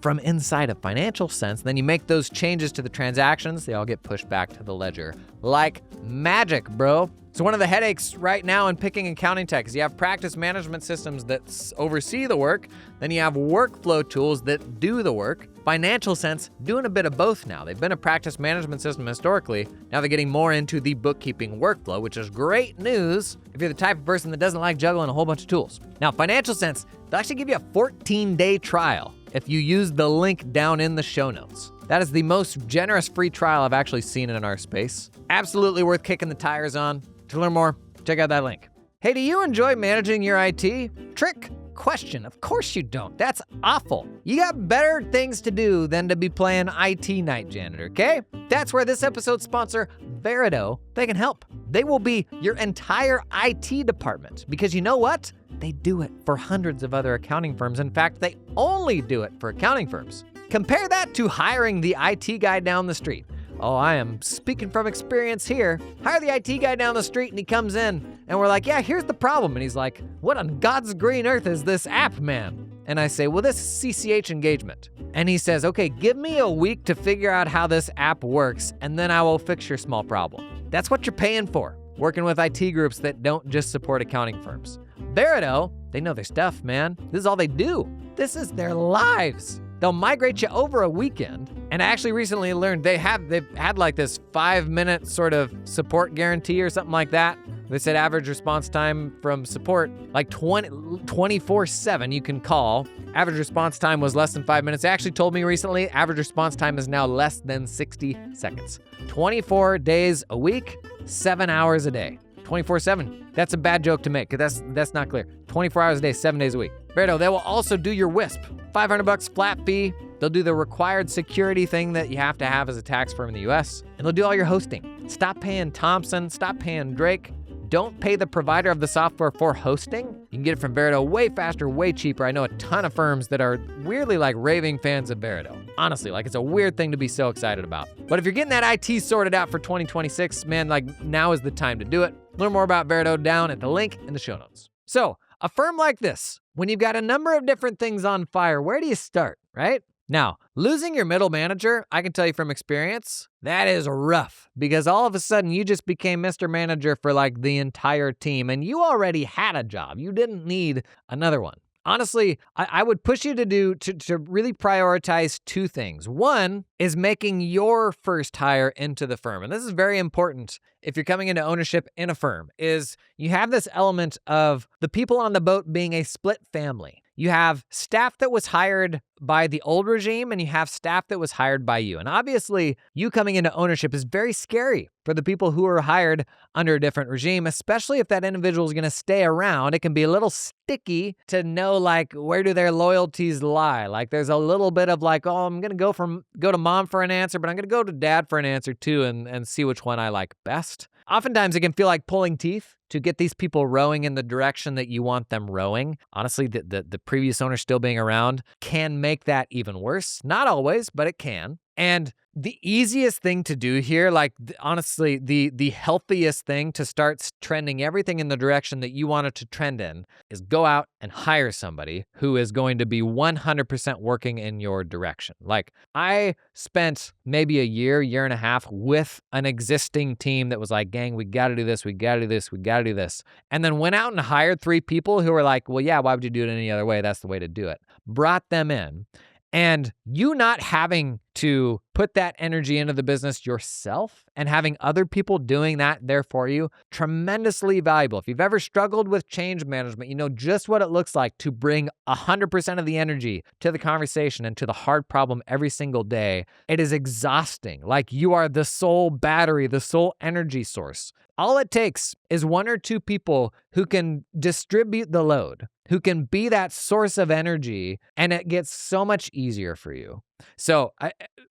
from inside a Financial Sense. Then you make those changes to the transactions, they all get pushed back to the ledger like magic, bro. So one of the headaches right now in picking accounting tech is you have practice management systems that oversee the work, then you have workflow tools that do the work. Financial Sense doing a bit of both now. They've been a practice management system historically. Now they're getting more into the bookkeeping workflow, which is great news if you're the type of person that doesn't like juggling a whole bunch of tools. Now, Financial Sense, they'll actually give you a 14-day trial if you use the link down in the show notes. That is the most generous free trial I've actually seen in our space. Absolutely worth kicking the tires on. To learn more, check out that link. Hey, do you enjoy managing your IT? Trick question. Of course you don't. That's awful. You got better things to do than to be playing IT night janitor, okay? That's where this episode's sponsor, Verido, they can help. They will be your entire IT department because you know what? They do it for hundreds of other accounting firms. In fact, they only do it for accounting firms. Compare that to hiring the IT guy down the street. Oh, I am speaking from experience here. Hire the IT guy down the street and he comes in and we're like, yeah, here's the problem. And he's like, what on God's green earth is this app, man? And I say, well, this is CCH engagement. And he says, okay, give me a week to figure out how this app works and then I will fix your small problem. That's what you're paying for, working with IT groups that don't just support accounting firms. Verido, they know their stuff, man. This is all they do. This is their lives. They'll migrate you over a weekend. And I actually recently learned they've had like this 5-minute sort of support guarantee or something like that. They said average response time from support, like 24/7 you can call. Average response time was less than 5 minutes. They actually told me recently, average response time is now less than 60 seconds. 24 days a week, 7 hours a day. 24/7. That's a bad joke to make, because that's not clear. 24 hours a day, 7 days a week. Verido, they will also do your WISP. $500 flat fee. They'll do the required security thing that you have to have as a tax firm in the US. And they'll do all your hosting. Stop paying Thompson, stop paying Drake. don't pay the provider of the software for hosting. You can get it from Veritone way faster, way cheaper. I know a ton of firms that are weirdly like raving fans of Veritone. Honestly, like it's a weird thing to be so excited about. But if you're getting that IT sorted out for 2026, man, like now is the time to do it. Learn more about Veritone down at the link in the show notes. So a firm like this, when you've got a number of different things on fire, where do you start, right? Now, losing your middle manager, I can tell you from experience, that is rough because all of a sudden you just became Mr. Manager for like the entire team and you already had a job. You didn't need another one. Honestly, I would push you to really prioritize two things. One is making your first hire into the firm. And this is very important if you're coming into ownership in a firm, is you have this element of the people on the boat being a split family. You have staff that was hired by the old regime and you have staff that was hired by you. And obviously, you coming into ownership is very scary for the people who are hired under a different regime, especially if that individual is going to stay around. It can be a little sticky to know like where do their loyalties lie. Like there's a little bit of like, oh, I'm going to go to mom for an answer, but I'm going to go to dad for an answer too and see which one I like best. Oftentimes, it can feel like pulling teeth to get these people rowing in the direction that you want them rowing. Honestly, the previous owner still being around can make that even worse. Not always, but it can. And the easiest thing to do here, like honestly, the healthiest thing to start trending everything in the direction that you want it to trend in is go out and hire somebody who is going to be 100% working in your direction. Like I spent maybe a year and a half with an existing team that was like, gang, we got to do this, we got to do this, we got to do this. And then went out and hired 3 people who were like, well, yeah, why would you do it any other way? That's the way to do it. Brought them in. And you not having to put that energy into the business yourself and having other people doing that there for you, tremendously valuable. If you've ever struggled with change management, you know just what it looks like to bring 100% of the energy to the conversation and to the hard problem every single day. It is exhausting. Like you are the sole battery, the sole energy source. All it takes is 1 or 2 people who can distribute the load, who can be that source of energy, and it gets so much easier for you. So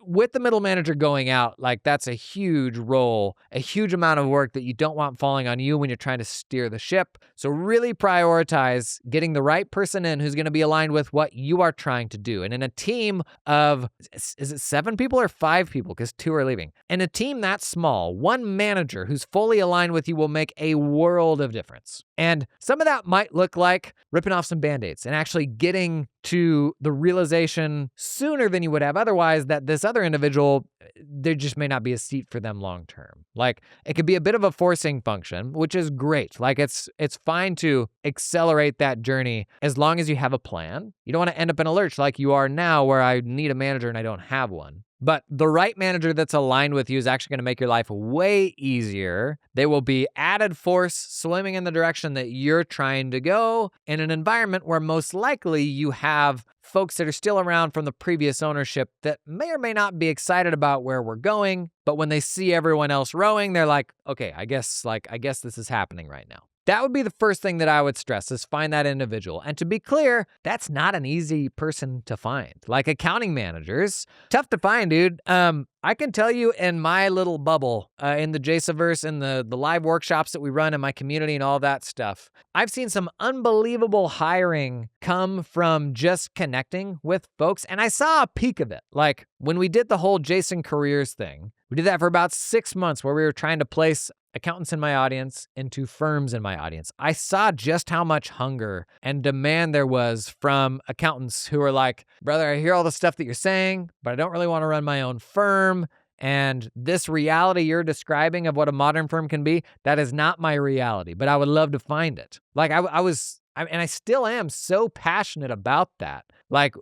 with the middle manager going out, like that's a huge role, a huge amount of work that you don't want falling on you when you're trying to steer the ship. So really prioritize getting the right person in who's going to be aligned with what you are trying to do. And in a team of, is it 7 people or 5 people? Because 2 are leaving. In a team that small, 1 manager who's fully aligned with you will make a world of difference. And some of that might look like ripping off some Band-Aids and actually getting to the realization sooner than you would have otherwise that this other individual, there just may not be a seat for them long term. Like it could be a bit of a forcing function, which is great. Like it's fine to accelerate that journey as long as you have a plan. You don't want to end up in a lurch like you are now where I need a manager and I don't have one. But the right manager that's aligned with you is actually going to make your life way easier. They will be added force swimming in the direction that you're trying to go in an environment where most likely you have folks that are still around from the previous ownership that may or may not be excited about where we're going. But when they see everyone else rowing, they're like, okay, I guess this is happening right now. That would be the first thing that I would stress is find that individual. And to be clear, that's not an easy person to find. Like accounting managers, tough to find, dude. I can tell you in my little bubble, in the Jasaverse and the live workshops that we run in my community and all that stuff, I've seen some unbelievable hiring come from just connecting with folks. And I saw a peak of it. Like when we did the whole Jason Careers thing, we did that for about 6 months where we were trying to place accountants in my audience into firms in my audience. I saw just how much hunger and demand there was from accountants who were like, brother, I hear all the stuff that you're saying, but I don't really want to run my own firm. And this reality you're describing of what a modern firm can be, that is not my reality, but I would love to find it. Like and I still am so passionate about that. Like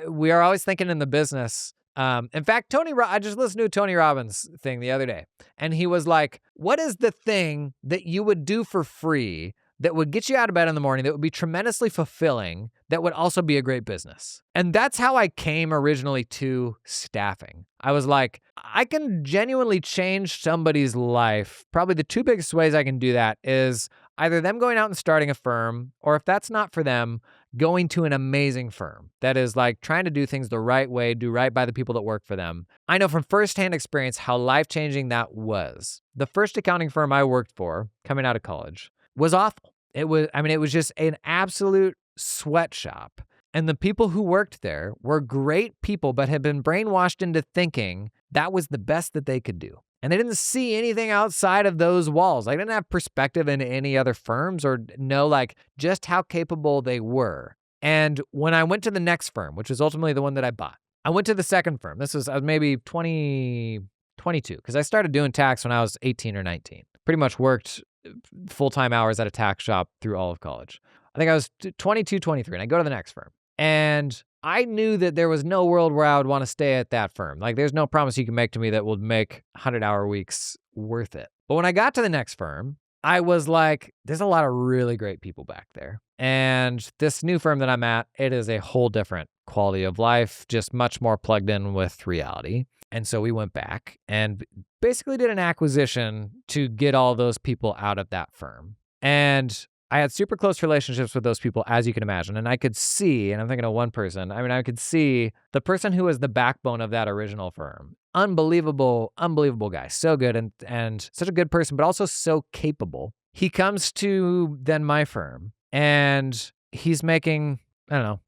we are always thinking in the business. In fact, I just listened to a Tony Robbins thing the other day, and he was like, what is the thing that you would do for free that would get you out of bed in the morning, that would be tremendously fulfilling, that would also be a great business? And that's how I came originally to staffing. I was like, I can genuinely change somebody's life. Probably the 2 biggest ways I can do that is either them going out and starting a firm, or if that's not for them, going to an amazing firm that is like trying to do things the right way, do right by the people that work for them. I know from firsthand experience how life-changing that was. The first accounting firm I worked for coming out of college, was awful. It was just an absolute sweatshop. And the people who worked there were great people, but had been brainwashed into thinking that was the best that they could do. And they didn't see anything outside of those walls. They didn't have perspective into any other firms or know like just how capable they were. And when I went to the next firm, which was ultimately the one that I bought, I went to the second firm. This was maybe 22, because I started doing tax when I was 18 or 19. Pretty much worked full-time hours at a tax shop through all of college. I think I was 22, 23, and I go to the next firm. And I knew that there was no world where I would want to stay at that firm. Like, there's no promise you can make to me that would make 100-hour weeks worth it. But when I got to the next firm, I was like, there's a lot of really great people back there. And this new firm that I'm at, it is a whole different quality of life, just much more plugged in with reality. And so we went back and basically did an acquisition to get all those people out of that firm. And I had super close relationships with those people, as you can imagine. And I could see, and I'm thinking of one person, I could see the person who was the backbone of that original firm. Unbelievable guy. So good and such a good person, but also so capable. He comes to then my firm and he's making, I don't know,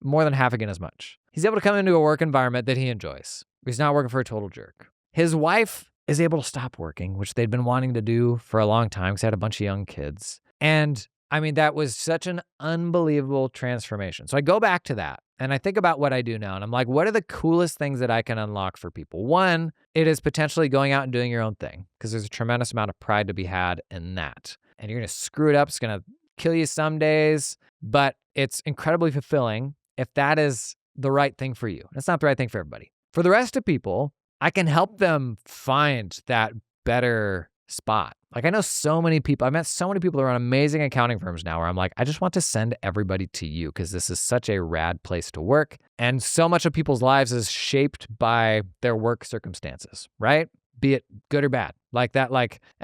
more than half again as much. He's able to come into a work environment that he enjoys. He's not working for a total jerk. His wife is able to stop working, which they'd been wanting to do for a long time because they had a bunch of young kids. And that was such an unbelievable transformation. So I go back to that and I think about what I do now and I'm like, what are the coolest things that I can unlock for people? One, it is potentially going out and doing your own thing because there's a tremendous amount of pride to be had in that. And you're going to screw it up. It's going to kill you some days, but it's incredibly fulfilling if that is the right thing for you. It's not the right thing for everybody. For the rest of people, I can help them find that better spot. Like I know so many people, I met so many people who run amazing accounting firms now where I'm like, I just want to send everybody to you because this is such a rad place to work. And so much of people's lives is shaped by their work circumstances, right? Be it good or bad. Like that,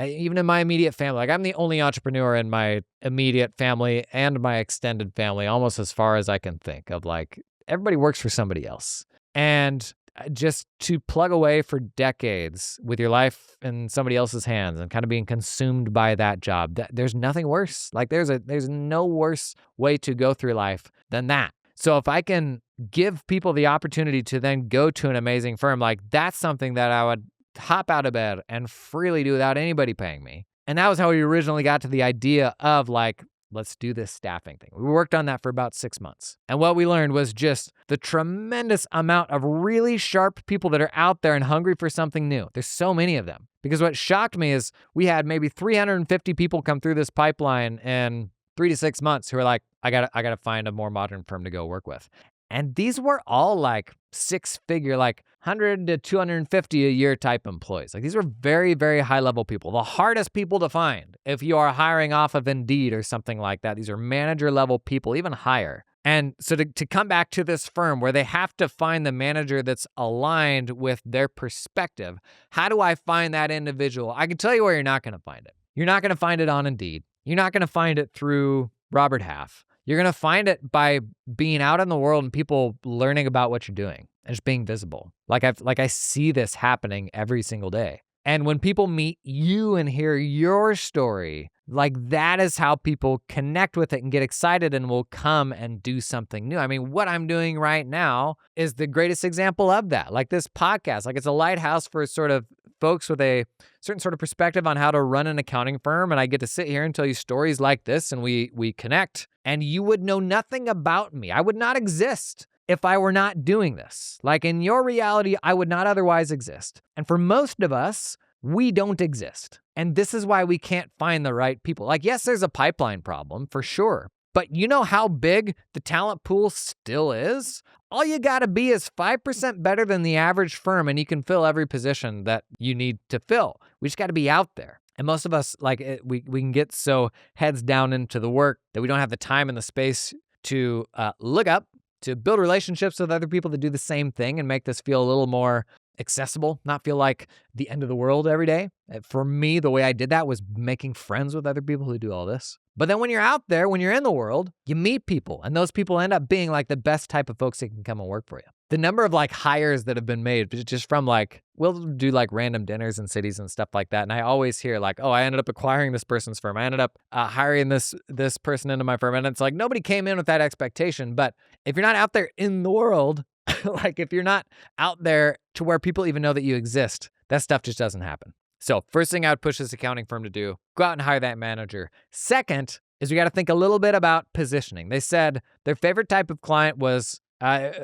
even in my immediate family, like I'm the only entrepreneur in my immediate family and my extended family, almost as far as I can think of, like everybody works for somebody else. And just to plug away for decades with your life in somebody else's hands and kind of being consumed by that job, there's nothing worse. Like there's no worse way to go through life than that. So if I can give people the opportunity to then go to an amazing firm, like that's something that I would hop out of bed and freely do without anybody paying me. And that was how we originally got to the idea of like, let's do this staffing thing. We worked on that for about 6 months. And what we learned was just the tremendous amount of really sharp people that are out there and hungry for something new. There's so many of them. Because what shocked me is we had maybe 350 people come through this pipeline in 3 to 6 months who are like, I gotta find a more modern firm to go work with. And these were all like 6-figure, like 100 to 250 a year type employees. Like these were very, very high level people. The hardest people to find if you are hiring off of Indeed or something like that. These are manager level people, even higher. And so to come back to this firm where they have to find the manager that's aligned with their perspective, how do I find that individual? I can tell you where you're not going to find it. You're not going to find it on Indeed. You're not going to find it through Robert Half. You're going to find it by being out in the world and people learning about what you're doing and just being visible. Like I see this happening every single day. And when people meet you and hear your story, like that is how people connect with it and get excited and will come and do something new. I mean, what I'm doing right now is the greatest example of that. Like this podcast, like it's a lighthouse for sort of folks with a certain sort of perspective on how to run an accounting firm. And I get to sit here and tell you stories like this and we connect. And you would know nothing about me. I would not exist if I were not doing this. Like in your reality, I would not otherwise exist. And for most of us, we don't exist. And this is why we can't find the right people. Like, yes, there's a pipeline problem for sure. But you know how big the talent pool still is? All you gotta be is 5% better than the average firm and you can fill every position that you need to fill. We just gotta be out there. And most of us, we can get so heads down into the work that we don't have the time and the space to look up, to build relationships with other people that do the same thing and make this feel a little more accessible, not feel like the end of the world every day. For me, the way I did that was making friends with other people who do all this. But then when you're out there, when you're in the world, you meet people and those people end up being like the best type of folks that can come and work for you. the number of like hires that have been made just from like, we'll do like random dinners in cities and stuff like that. And I always hear like, oh, I ended up acquiring this person's firm. I ended up hiring this person into my firm. And it's like, nobody came in with that expectation. But if you're not out there in the world, like if you're not out there to where people even know that you exist, that stuff just doesn't happen. So first thing I would push this accounting firm to do, go out and hire that manager. Second is we got to think a little bit about positioning. They said their favorite type of client was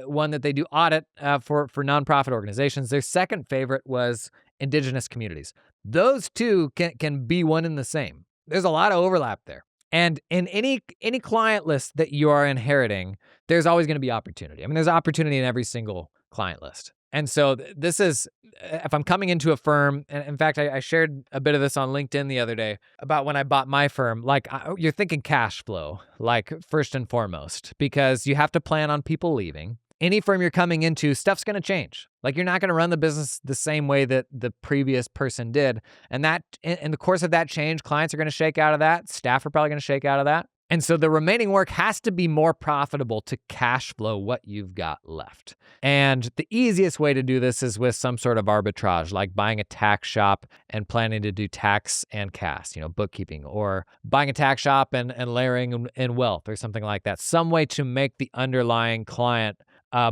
one that they do audit for nonprofit organizations. Their second favorite was indigenous communities. Those two can be one and the same. There's a lot of overlap there. And in any client list that you are inheriting, there's always going to be opportunity. I mean, there's opportunity in every single client list. And so this is, if I'm coming into a firm, and in fact, I shared a bit of this on LinkedIn the other day about when I bought my firm, like you're thinking cash flow, like first and foremost, because you have to plan on people leaving. Any firm you're coming into, stuff's going to change. Like you're not going to run the business the same way that the previous person did. And that in the course of that change, clients are going to shake out of that. Staff are probably going to shake out of that. And so the remaining work has to be more profitable to cash flow what you've got left. And the easiest way to do this is with some sort of arbitrage, like buying a tax shop and planning to do tax and CAS, bookkeeping, or buying a tax shop and layering in wealth or something like that. Some way to make the underlying client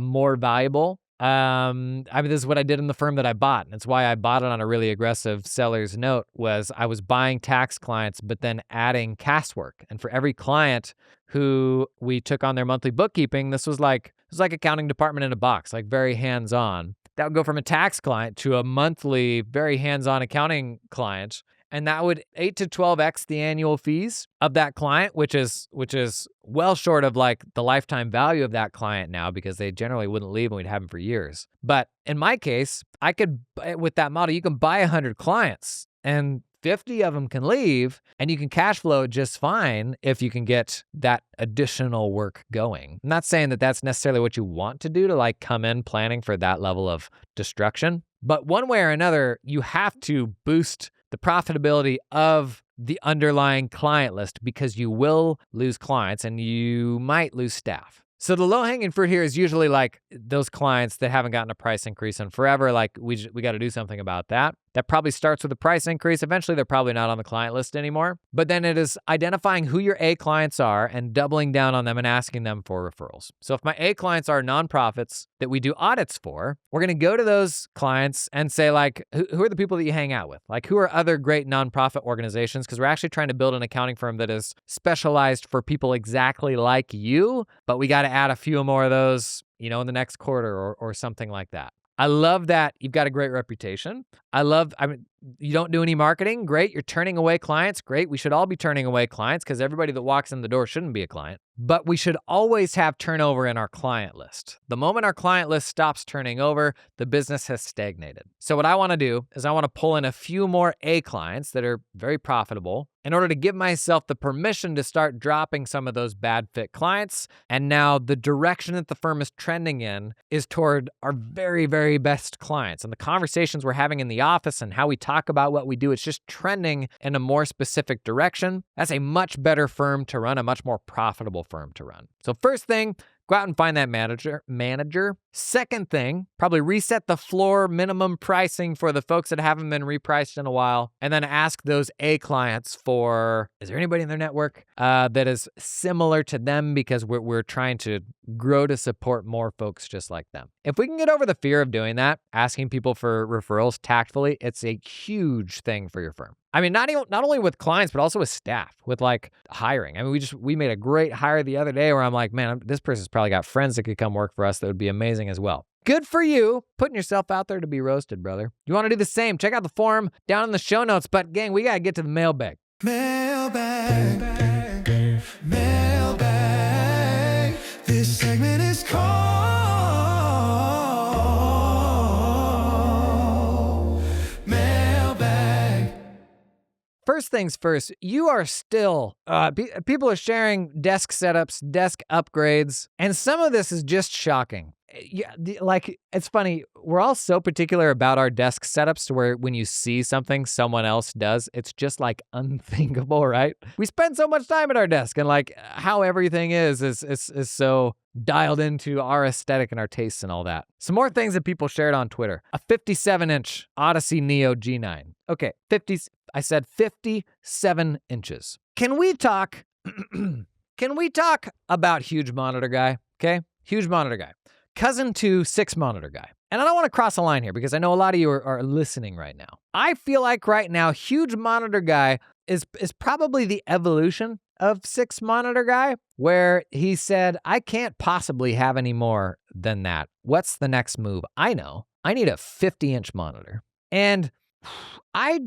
more valuable. This is what I did in the firm that I bought. And it's why I bought it on a really aggressive seller's note was I was buying tax clients, but then adding CAS work. And for every client who we took on their monthly bookkeeping, it was like accounting department in a box, like very hands-on. That would go from a tax client to a monthly, very hands-on accounting client. And that would 8 to 12x the annual fees of that client, which is well short of like the lifetime value of that client now, because they generally wouldn't leave and we'd have them for years. But in my case, I could, with that model, you can buy 100 clients and 50 of them can leave and you can cash flow just fine if you can get that additional work going. I'm not saying that that's necessarily what you want to do to like come in planning for that level of destruction, but one way or another, you have to boost the profitability of the underlying client list because you will lose clients and you might lose staff. So the low-hanging fruit here is usually like those clients that haven't gotten a price increase in forever, like we got to do something about that. That probably starts with a price increase. Eventually, they're probably not on the client list anymore. But then it is identifying who your A clients are and doubling down on them and asking them for referrals. So if my A clients are nonprofits that we do audits for, we're going to go to those clients and say, like, who are the people that you hang out with? Like, who are other great nonprofit organizations? Because we're actually trying to build an accounting firm that is specialized for people exactly like you, but we got to add a few more of those, in the next quarter or something like that. I love that you've got a great reputation. You don't do any marketing. Great. You're turning away clients. Great. We should all be turning away clients because everybody that walks in the door shouldn't be a client. But we should always have turnover in our client list. The moment our client list stops turning over, the business has stagnated. So what I want to do is I want to pull in a few more A clients that are very profitable in order to give myself the permission to start dropping some of those bad fit clients. And now the direction that the firm is trending in is toward our very, very best clients. And the conversations we're having in the office and how we talk about what we do, it's just trending in a more specific direction. That's a much better firm to run, a much more profitable firm to run. So first thing, go out and find that manager. Second thing, probably reset the floor minimum pricing for the folks that haven't been repriced in a while. And then ask those A clients is there anybody in their network that is similar to them, because we're trying to grow to support more folks just like them. If we can get over the fear of doing that, asking people for referrals tactfully, it's a huge thing for your firm. I mean, not only with clients, but also with staff, with like hiring. I mean, we made a great hire the other day where I'm like, man, this person's probably got friends that could come work for us that would be amazing as well. Good for you, putting yourself out there to be roasted, brother. You want to do the same? Check out the form down in the show notes. But gang, we got to get to the mailbag. Mailbag, mailbag. This segment is called Mailbag. First things first, you are still, people are sharing desk setups, desk upgrades, and some of this is just shocking. Yeah, it's funny. We're all so particular about our desk setups to where when you see something someone else does, it's just like unthinkable, right? We spend so much time at our desk, and like how everything is so dialed into our aesthetic and our tastes and all that. Some more things that people shared on Twitter. A 57-inch Odyssey Neo G9. Okay, I said 57 inches. Can we talk about huge monitor guy? Okay, huge monitor guy. Cousin to 6 monitor guy. And I don't want to cross a line here because I know a lot of you are listening right now. I feel like right now, huge monitor guy is probably the evolution of 6 monitor guy, where he said, I can't possibly have any more than that. What's the next move? I know. I need a 50-inch monitor. And I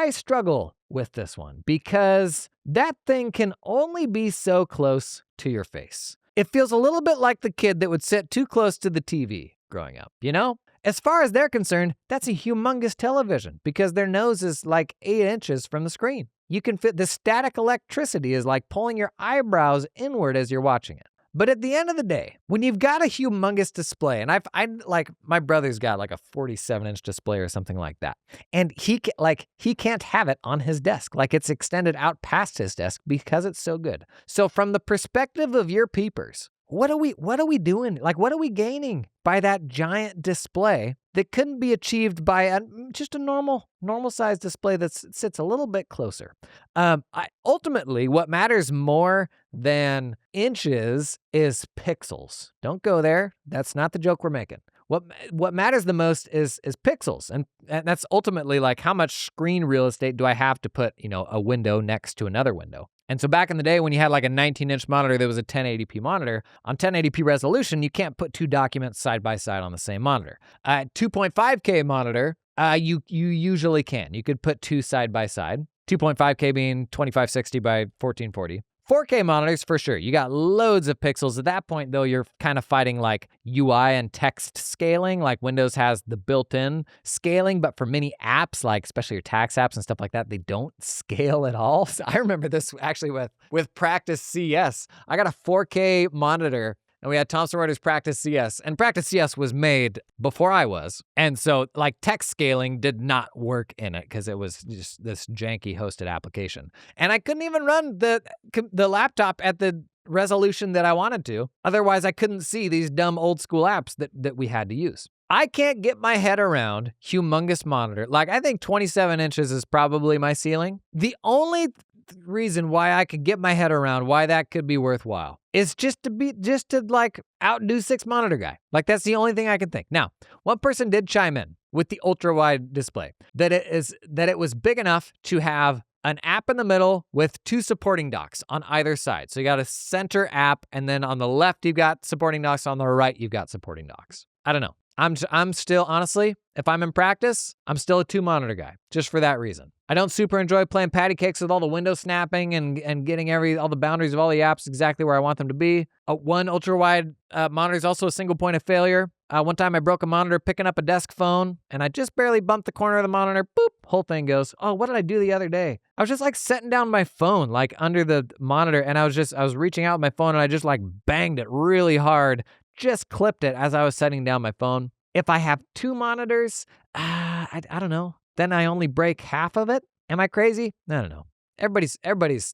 struggle with this one because that thing can only be so close to your face. It feels a little bit like the kid that would sit too close to the TV growing up, you know? As far as they're concerned, that's a humongous television because their nose is like 8 inches from the screen. You can fit the static electricity is like pulling your eyebrows inward as you're watching it. But at the end of the day, when you've got a humongous display, and I like my brother's got like a 47-inch display or something like that, and he can't have it on his desk, like it's extended out past his desk because it's so good. So from the perspective of your peepers, what are we doing? Like, what are we gaining by that giant display that couldn't be achieved by just a normal size display that sits a little bit closer? Ultimately, what matters more than inches is pixels. Don't go there. That's not the joke we're making. What matters the most is pixels, and that's ultimately like how much screen real estate do I have to put, a window next to another window. And so back in the day when you had like a 19-inch monitor that was a 1080p monitor, on 1080p resolution, you can't put 2 documents side by side on the same monitor. 2.5K monitor, you usually can. You could put 2 side by side. 2.5K being 2560 by 1440. 4K monitors, for sure. You got loads of pixels. At that point, though, you're kind of fighting like UI and text scaling. Like Windows has the built-in scaling, but for many apps, like especially your tax apps and stuff like that, they don't scale at all. So I remember this actually with Practice CS. I got a 4K monitor, and we had Thomson Reuters Practice CS. And Practice CS was made before I was. And so like text scaling did not work in it because it was just this janky hosted application. And I couldn't even run the laptop at the resolution that I wanted to. Otherwise, I couldn't see these dumb old school apps that we had to use. I can't get my head around humongous monitor. Like, I think 27 inches is probably my ceiling. The only reason why I could get my head around why that could be worthwhile is just to like outdo 6 monitor guy. Like, that's the only thing I can think. Now, one person did chime in with the ultra wide display that it was big enough to have an app in the middle with 2 supporting docks on either side. So you got a center app, and then on the left you've got supporting docks, on the right you've got supporting docks. I don't know. I'm still, honestly, if I'm in practice, I'm still a 2 monitor guy, just for that reason. I don't super enjoy playing patty cakes with all the window snapping and getting all the boundaries of all the apps exactly where I want them to be. One ultra-wide monitor is also a single point of failure. One time I broke a monitor picking up a desk phone, and I just barely bumped the corner of the monitor. Boop, whole thing goes. Oh, what did I do the other day? I was just like setting down my phone like under the monitor, and I was reaching out with my phone, and I just like banged it really hard. Just clipped it as I was setting down my phone. If I have 2 monitors, I don't know. Then I only break half of it. Am I crazy? I don't know. Everybody's,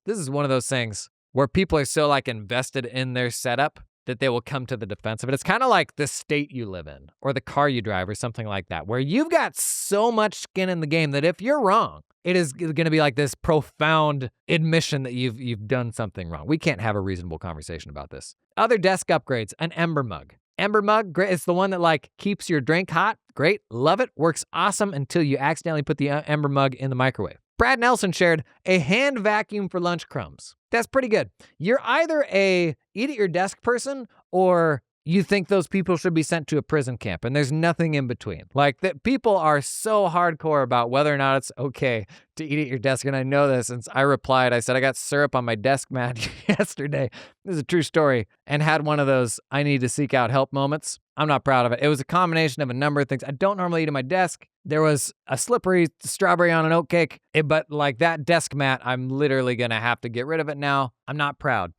this is one of those things where people are so like invested in their setup that they will come to the defense of it. It's kind of like the state you live in or the car you drive or something like that, where you've got so much skin in the game that if you're wrong, it is going to be like this profound admission that you've done something wrong. We can't have a reasonable conversation about this. Other desk upgrades, an Ember mug. Ember mug, great. It's the one that like keeps your drink hot. Great, love it. Works awesome until you accidentally put the Ember mug in the microwave. Brad Nelson shared a hand vacuum for lunch crumbs. That's pretty good. You're either a eat at your desk person or you think those people should be sent to a prison camp, and there's nothing in between. Like, that people are so hardcore about whether or not it's okay to eat at your desk, and I know this since I replied. I said I got syrup on my desk mat yesterday. This is a true story, and had one of those I need to seek out help moments. I'm not proud of it. It was a combination of a number of things. I don't normally eat at my desk. There was a slippery strawberry on an oat cake, but like that desk mat, I'm literally gonna have to get rid of it now. I'm not proud.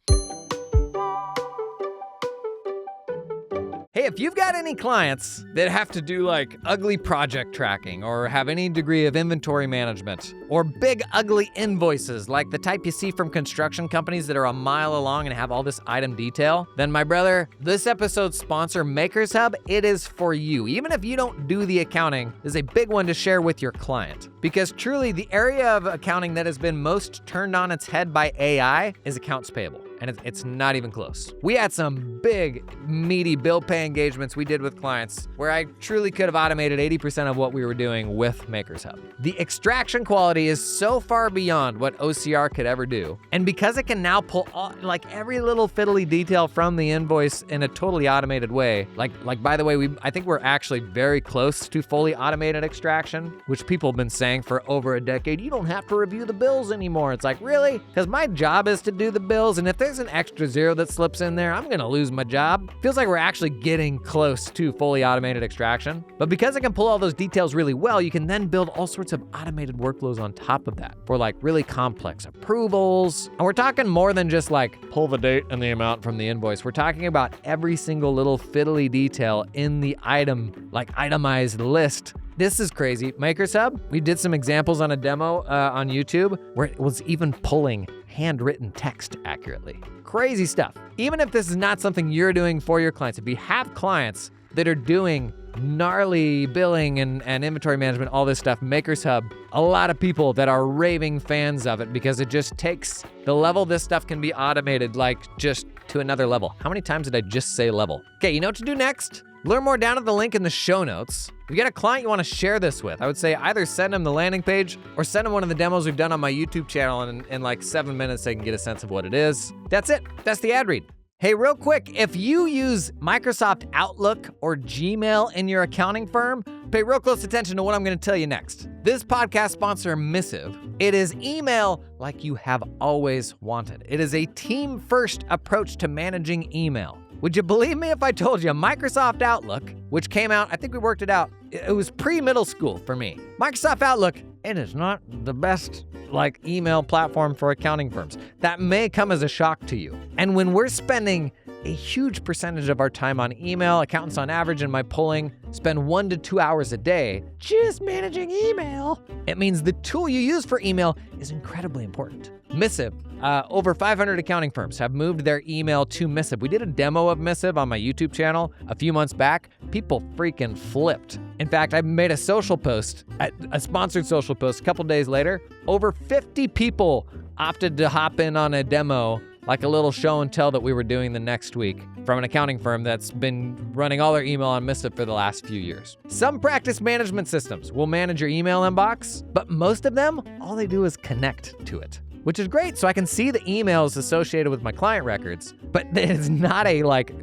Hey, if you've got any clients that have to do like ugly project tracking or have any degree of inventory management or big ugly invoices like the type you see from construction companies that are a mile along and have all this item detail, then my brother, this episode's sponsor, Makers Hub, it is for you. Even if you don't do the accounting, this is a big one to share with your client. Because truly the area of accounting that has been most turned on its head by AI is accounts payable. And it's not even close. We had some big, meaty bill pay engagements we did with clients where I truly could have automated 80% of what we were doing with Makers Hub. The extraction quality is so far beyond what OCR could ever do. And because it can now pull all, like every little fiddly detail from the invoice in a totally automated way, like by the way, I think we're actually very close to fully automated extraction, which people have been saying for over a decade. You don't have to review the bills anymore. It's like, really? Because my job is to do the bills, and if there's an extra zero that slips in there, I'm gonna lose my job. Feels like we're actually getting close to fully automated extraction. But because it can pull all those details really well, you can then build all sorts of automated workflows on top of that for like really complex approvals. And we're talking more than just like pull the date and the amount from the invoice. We're talking about every single little fiddly detail in the item, like itemized list. This is crazy. Makers Hub, we did some examples on a demo on YouTube where it was even pulling handwritten text accurately. Crazy stuff. Even if this is not something you're doing for your clients, if you have clients that are doing gnarly billing and inventory management, all this stuff, Makers Hub, a lot of people that are raving fans of it because it just takes the level this stuff can be automated like just to another level. How many times did I just say level? Okay, you know what to do next? Learn more down at the link in the show notes. If you got a client you want to share this with, I would say either send them the landing page or send them one of the demos we've done on my YouTube channel, and in like 7 minutes they can get a sense of what it is. That's it. That's the ad read. Hey, real quick, if you use Microsoft Outlook or Gmail in your accounting firm, pay real close attention to what I'm going to tell you next. This podcast sponsor, Missive, it is email like you have always wanted. It is a team-first approach to managing email. Would you believe me if I told you Microsoft Outlook, which came out, I think we worked it out, it was pre-middle school for me. Microsoft Outlook, it is not the best like email platform for accounting firms. That may come as a shock to you. And when we're spending a huge percentage of our time on email, accountants on average in my polling spend 1 to 2 hours a day just managing email. It means the tool you use for email is incredibly important. Missive, over 500 accounting firms have moved their email to Missive. We did a demo of Missive on my YouTube channel a few months back. People freaking flipped. In fact, I made a social post, a sponsored social post a couple days later. Over 50 people opted to hop in on a demo, like a little show and tell that we were doing the next week from an accounting firm that's been running all their email on Missive for the last few years. Some practice management systems will manage your email inbox, but most of them, all they do is connect to it, which is great. So I can see the emails associated with my client records, but it's not a like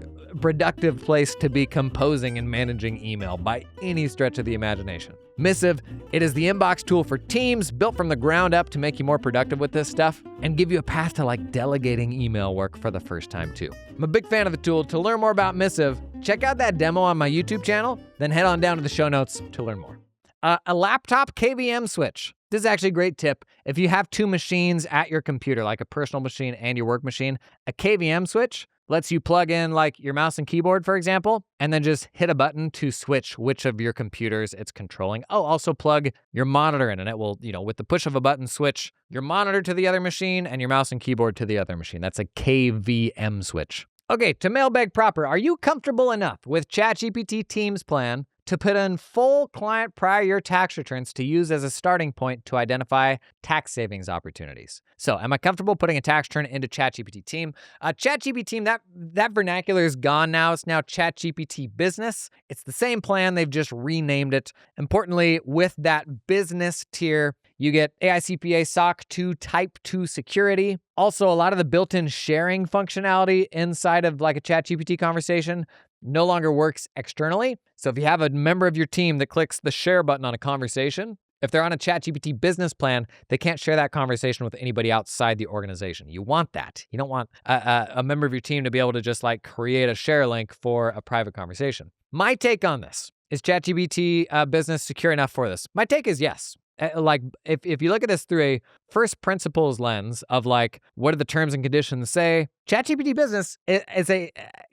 productive place to be composing and managing email by any stretch of the imagination. Missive, it is the inbox tool for teams built from the ground up to make you more productive with this stuff and give you a path to like delegating email work for the first time too. I'm a big fan of the tool. To learn more about Missive, check out that demo on my YouTube channel, then head on down to the show notes to learn more. A laptop KVM switch. This is actually a great tip. If you have two machines at your computer, like a personal machine and your work machine, a KVM switch lets you plug in like your mouse and keyboard, for example, and then just hit a button to switch which of your computers it's controlling. Oh, also plug your monitor in, and it will, with the push of a button, switch your monitor to the other machine and your mouse and keyboard to the other machine. That's a KVM switch. Okay, to Mailbag proper, are you comfortable enough with ChatGPT Teams plan to put in full client prior year tax returns to use as a starting point to identify tax savings opportunities? So am I comfortable putting a tax return into ChatGPT Team? ChatGPT Team, that vernacular is gone now. It's now ChatGPT Business. It's the same plan. They've just renamed it. Importantly, with that business tier, you get AICPA SOC 2 Type 2 security. Also, a lot of the built-in sharing functionality inside of like a ChatGPT conversation no longer works externally. So if you have a member of your team that clicks the share button on a conversation, if they're on a ChatGPT business plan, they can't share that conversation with anybody outside the organization. You want that. You don't want a member of your team to be able to just like create a share link for a private conversation. My take on this, is ChatGPT business secure enough for this? My take is yes. Like if you look at this through a first principles lens of like, what do the terms and conditions say? ChatGPT Business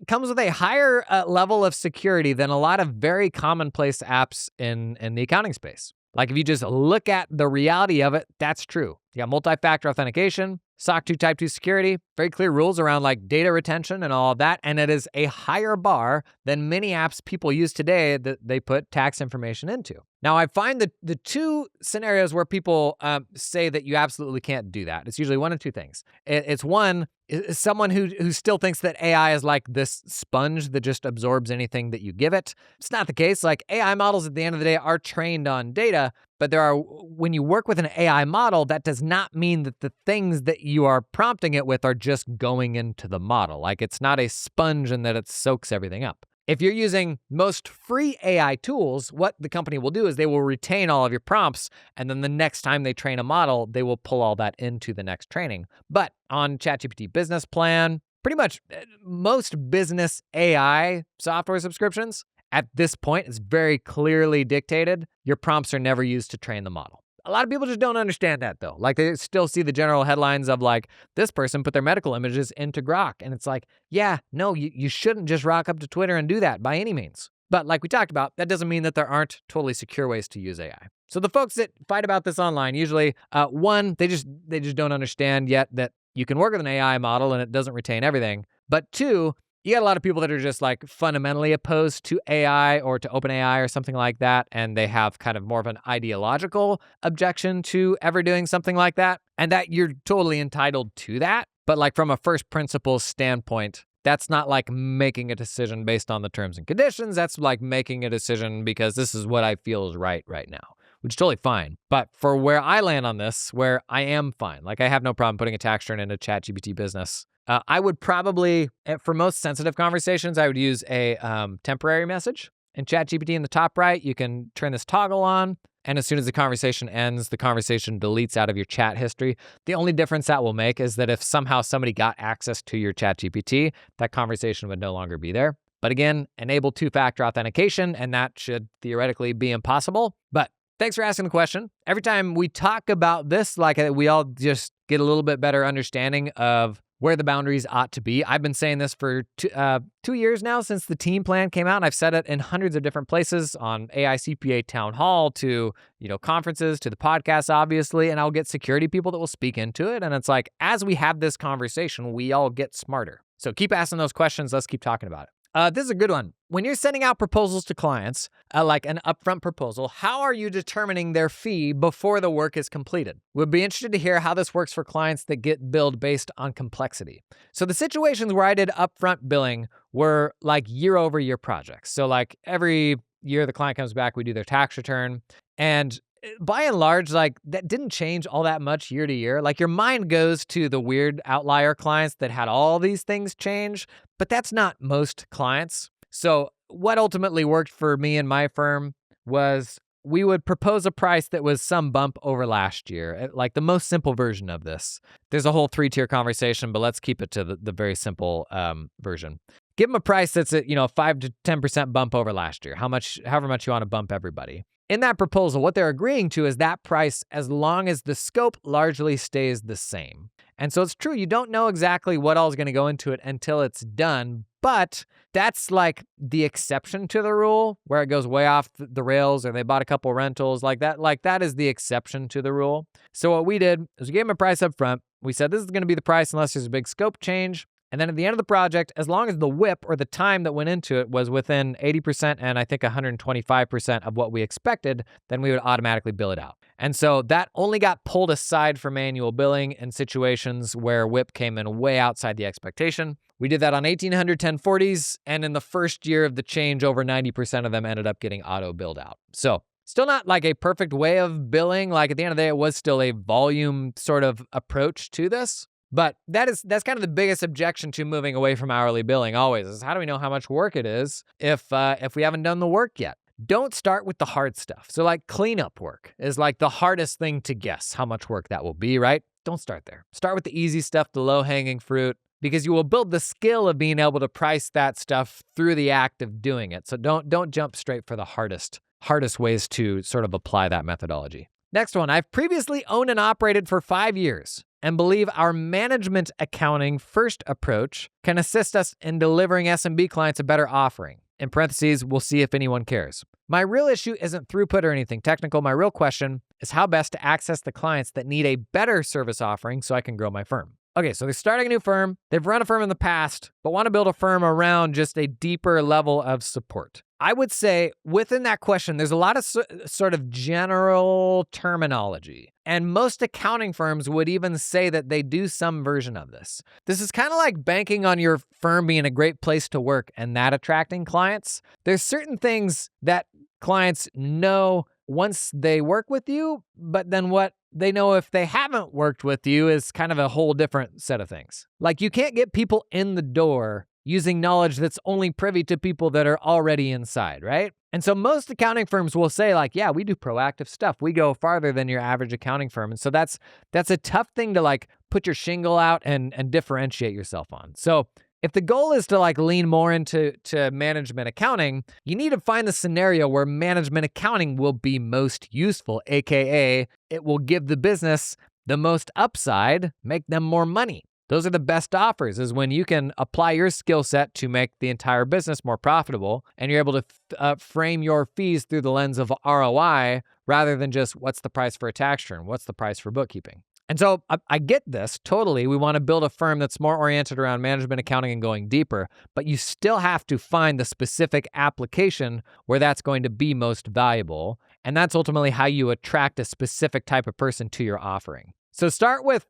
comes with a higher level of security than a lot of very commonplace apps in the accounting space. Like if you just look at the reality of it, that's true. You got multi-factor authentication, SOC 2 Type 2 security, very clear rules around like data retention and all of that. And it is a higher bar than many apps people use today that they put tax information into. Now, I find that the two scenarios where people say that you absolutely can't do that, it's usually one of two things. It's one, is someone who still thinks that AI is like this sponge that just absorbs anything that you give it. It's not the case. Like AI models at the end of the day are trained on data, but when you work with an AI model, that does not mean that the things that you are prompting it with are just going into the model. Like it's not a sponge and that it soaks everything up. If you're using most free AI tools, what the company will do is they will retain all of your prompts, and then the next time they train a model, they will pull all that into the next training. But on ChatGPT Business Plan, pretty much most business AI software subscriptions, at this point, it's very clearly dictated. Your prompts are never used to train the model. A lot of people just don't understand that though. Like they still see the general headlines of like, this person put their medical images into Grok. And it's like, yeah, no, you shouldn't just rock up to Twitter and do that by any means. But like we talked about, that doesn't mean that there aren't totally secure ways to use AI. So the folks that fight about this online, usually, one, they just don't understand yet that you can work with an AI model and it doesn't retain everything. But two, you got a lot of people that are just like fundamentally opposed to AI or to OpenAI or something like that, and they have kind of more of an ideological objection to ever doing something like that, and that you're totally entitled to that. But like from a first principles standpoint, that's not like making a decision based on the terms and conditions. That's like making a decision because this is what I feel is right now, which is totally fine. But for where I land on this, where I am fine, like I have no problem putting a tax return into ChatGPT Business. I would probably, for most sensitive conversations, I would use a temporary message. In ChatGPT in the top right, you can turn this toggle on, and as soon as the conversation ends, the conversation deletes out of your chat history. The only difference that will make is that if somehow somebody got access to your ChatGPT, that conversation would no longer be there. But again, enable two-factor authentication, and that should theoretically be impossible. But thanks for asking the question. Every time we talk about this, like we all just get a little bit better understanding of where the boundaries ought to be. I've been saying this for 2 years now since the team plan came out, and I've said it in hundreds of different places, on AI CPA Town Hall to conferences to the podcast, obviously, and I'll get security people that will speak into it. And it's like, as we have this conversation, we all get smarter. So keep asking those questions. Let's keep talking about it. This is a good one. When you're sending out proposals to clients, like an upfront proposal, how are you determining their fee before the work is completed? We'd be interested to hear how this works for clients that get billed based on complexity. So the situations where I did upfront billing were like year-over-year projects. So like every year the client comes back, we do their tax return, and by and large, like that didn't change all that much year to year. Like your mind goes to the weird outlier clients that had all these things change, but that's not most clients. So what ultimately worked for me and my firm was we would propose a price that was some bump over last year, like the most simple version of this. There's a whole 3-tier conversation, but let's keep it to the very simple version. Give them a price that's a 5 to 10% bump over last year, however much you want to bump everybody. In that proposal, what they're agreeing to is that price as long as the scope largely stays the same. And so it's true, you don't know exactly what all is going to go into it until it's done, but that's like the exception to the rule where it goes way off the rails or they bought a couple rentals like that. Like that is the exception to the rule. So what we did is we gave them a price up front. We said, this is going to be the price unless there's a big scope change. And then at the end of the project, as long as the WIP or the time that went into it was within 80% and I think 125% of what we expected, then we would automatically bill it out. And so that only got pulled aside for manual billing in situations where WIP came in way outside the expectation. We did that on 1,800 1040s, and in the first year of the change, over 90% of them ended up getting auto billed out. So still not like a perfect way of billing. Like at the end of the day, it was still a volume sort of approach to this. But that's kind of the biggest objection to moving away from hourly billing always is how do we know how much work it is if we haven't done the work yet? Don't start with the hard stuff. So like cleanup work is like the hardest thing to guess how much work that will be, right? Don't start there. Start with the easy stuff, the low-hanging fruit, because you will build the skill of being able to price that stuff through the act of doing it. So don't jump straight for the hardest ways to sort of apply that methodology. Next one, I've previously owned and operated for 5 years and believe our management accounting first approach can assist us in delivering SMB clients a better offering. In parentheses, we'll see if anyone cares. My real issue isn't throughput or anything technical. My real question is how best to access the clients that need a better service offering so I can grow my firm. Okay, so they're starting a new firm. They've run a firm in the past, but want to build a firm around just a deeper level of support. I would say within that question, there's a lot of sort of general terminology. And most accounting firms would even say that they do some version of this. This is kind of like banking on your firm being a great place to work and that attracting clients. There's certain things that clients know once they work with you, but then what they know if they haven't worked with you is kind of a whole different set of things. Like you can't get people in the door using knowledge that's only privy to people that are already inside, right? And so most accounting firms will say like, yeah, we do proactive stuff. We go farther than your average accounting firm. And so that's a tough thing to like put your shingle out and differentiate yourself on. So if the goal is to like lean more into management accounting, you need to find the scenario where management accounting will be most useful, AKA it will give the business the most upside, make them more money. Those are the best offers, is when you can apply your skill set to make the entire business more profitable and you're able to frame your fees through the lens of ROI rather than just what's the price for a tax return, what's the price for bookkeeping. And so I get this totally. We want to build a firm that's more oriented around management accounting and going deeper, but you still have to find the specific application where that's going to be most valuable. And that's ultimately how you attract a specific type of person to your offering. So start with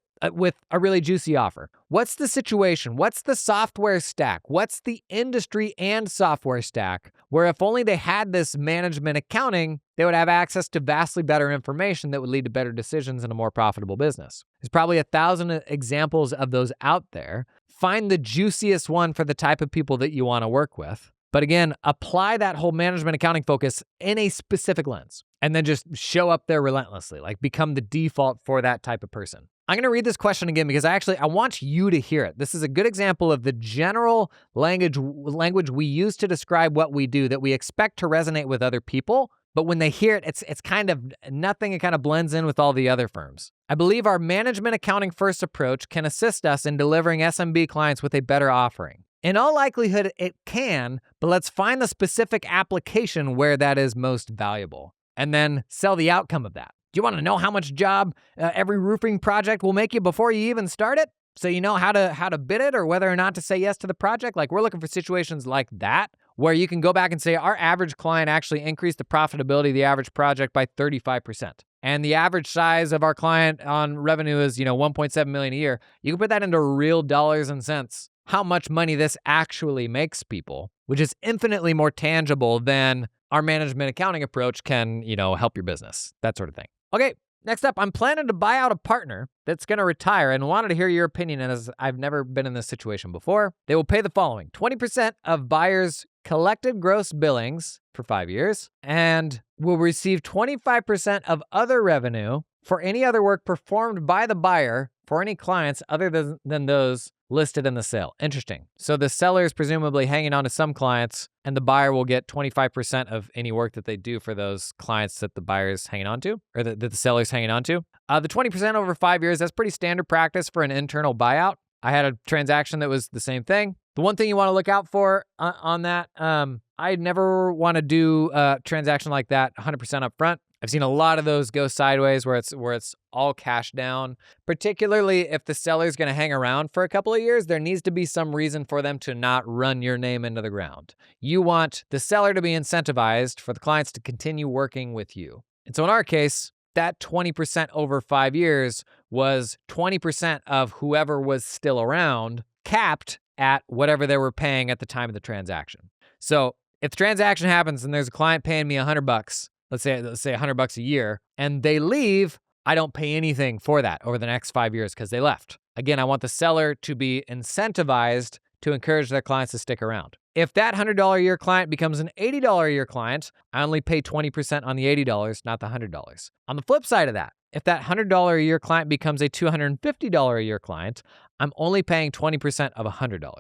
a really juicy offer. What's the situation? What's the software stack? What's the industry and software stack where if only they had this management accounting, they would have access to vastly better information that would lead to better decisions and a more profitable business? There's probably 1,000 examples of those out there. Find the juiciest one for the type of people that you want to work with. But again, apply that whole management accounting focus in a specific lens and then just show up there relentlessly, like become the default for that type of person. I'm going to read this question again because I want you to hear it. This is a good example of the general language we use to describe what we do that we expect to resonate with other people. But when they hear it, it's kind of nothing. It kind of blends in with all the other firms. I believe our management accounting first approach can assist us in delivering SMB clients with a better offering. In all likelihood, it can, but let's find the specific application where that is most valuable and then sell the outcome of that. Do you want to know how much job every roofing project will make you before you even start it? So you know how to bid it or whether or not to say yes to the project? Like we're looking for situations like that where you can go back and say our average client actually increased the profitability of the average project by 35%. And the average size of our client on revenue is, $1.7 million a year. You can put that into real dollars and cents. How much money this actually makes people, which is infinitely more tangible than our management accounting approach can, help your business, that sort of thing. Okay, next up, I'm planning to buy out a partner that's going to retire and wanted to hear your opinion as I've never been in this situation before. They will pay the following: 20% of buyer's collected gross billings for 5 years and will receive 25% of other revenue for any other work performed by the buyer for any clients other than those listed in the sale. Interesting. So the seller is presumably hanging on to some clients and the buyer will get 25% of any work that they do for those clients that the buyer's hanging on to or that the seller's hanging on to. The 20% over 5 years, that's pretty standard practice for an internal buyout. I had a transaction that was the same thing. The one thing you want to look out for on that, I never want to do a transaction like that 100% up front. I've seen a lot of those go sideways where it's all cash down, particularly if the seller's going to hang around for a couple of years. There needs to be some reason for them to not run your name into the ground. You want the seller to be incentivized for the clients to continue working with you. And so in our case, that 20% over 5 years was 20% of whoever was still around, capped at whatever they were paying at the time of the transaction. So if the transaction happens and there's a client paying me $100, let's say $100 a year, and they leave, I don't pay anything for that over the next 5 years because they left. Again, I want the seller to be incentivized to encourage their clients to stick around. If that $100 a year client becomes an $80 a year client, I only pay 20% on the $80, not the $100. On the flip side of that, if that $100 a year client becomes a $250 a year client, I'm only paying 20% of $100.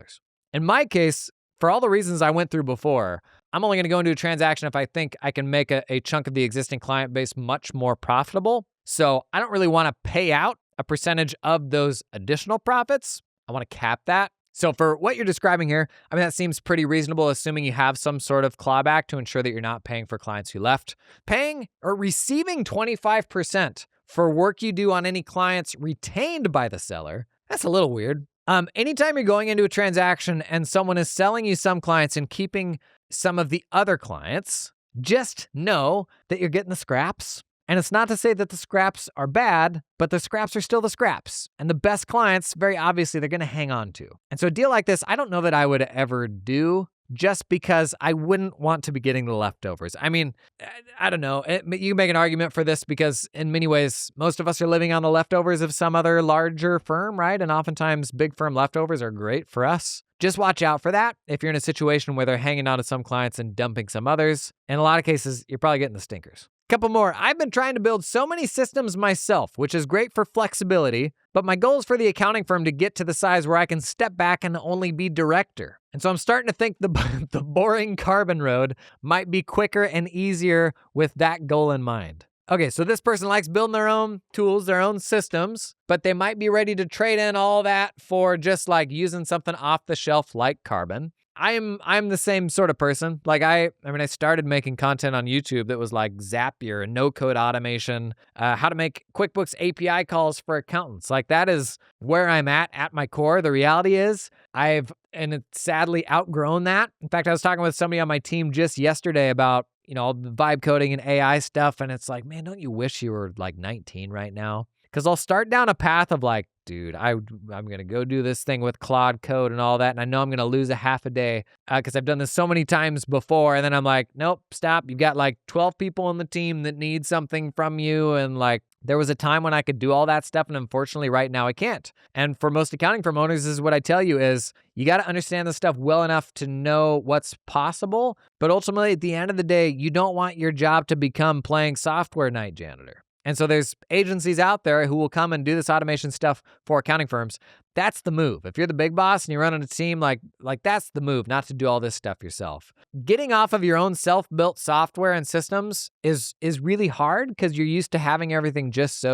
In my case, for all the reasons I went through before, I'm only going to go into a transaction if I think I can make a chunk of the existing client base much more profitable. So I don't really want to pay out a percentage of those additional profits. I want to cap that. So for what you're describing here, I mean, that seems pretty reasonable, assuming you have some sort of clawback to ensure that you're not paying for clients who left. Paying or receiving 25% for work you do on any clients retained by the seller, that's a little weird. Anytime you're going into a transaction and someone is selling you some clients and keeping some of the other clients, just know that you're getting the scraps. And it's not to say that the scraps are bad, but the scraps are still the scraps. And the best clients, very obviously, they're going to hang on to. And so a deal like this, I don't know that I would ever do, just because I wouldn't want to be getting the leftovers. I mean, I don't know. You can make an argument for this because in many ways, most of us are living on the leftovers of some other larger firm, right? And oftentimes big firm leftovers are great for us. Just watch out for that. If you're in a situation where they're hanging on to some clients and dumping some others, in a lot of cases, you're probably getting the stinkers. Couple more. I've been trying to build so many systems myself, which is great for flexibility, but my goal is for the accounting firm to get to the size where I can step back and only be director. And so I'm starting to think the boring carbon road might be quicker and easier with that goal in mind. Okay, so this person likes building their own tools, their own systems, but they might be ready to trade in all that for just like using something off the shelf like carbon. I'm the same sort of person. Like I started making content on YouTube that was like Zapier and no-code automation, how to make QuickBooks API calls for accountants. Like that is where I'm at my core. The reality is it's sadly outgrown that. In fact, I was talking with somebody on my team just yesterday about, all the vibe coding and AI stuff. And it's like, man, don't you wish you were like 19 right now? Because I'll start down a path of like, dude, I'm going to go do this thing with Claude Code and all that. And I know I'm going to lose a half a day because I've done this so many times before. And then I'm like, nope, stop. You've got like 12 people on the team that need something from you. And like, there was a time when I could do all that stuff. And unfortunately, right now I can't. And for most accounting firm owners, this is what I tell you is you got to understand the stuff well enough to know what's possible. But ultimately, at the end of the day, you don't want your job to become playing software night janitor. And so there's agencies out there who will come and do this automation stuff for accounting firms. That's the move. If you're the big boss and you're running a team, like that's the move, not to do all this stuff yourself. Getting off of your own self-built software and systems is really hard because you're used to having everything just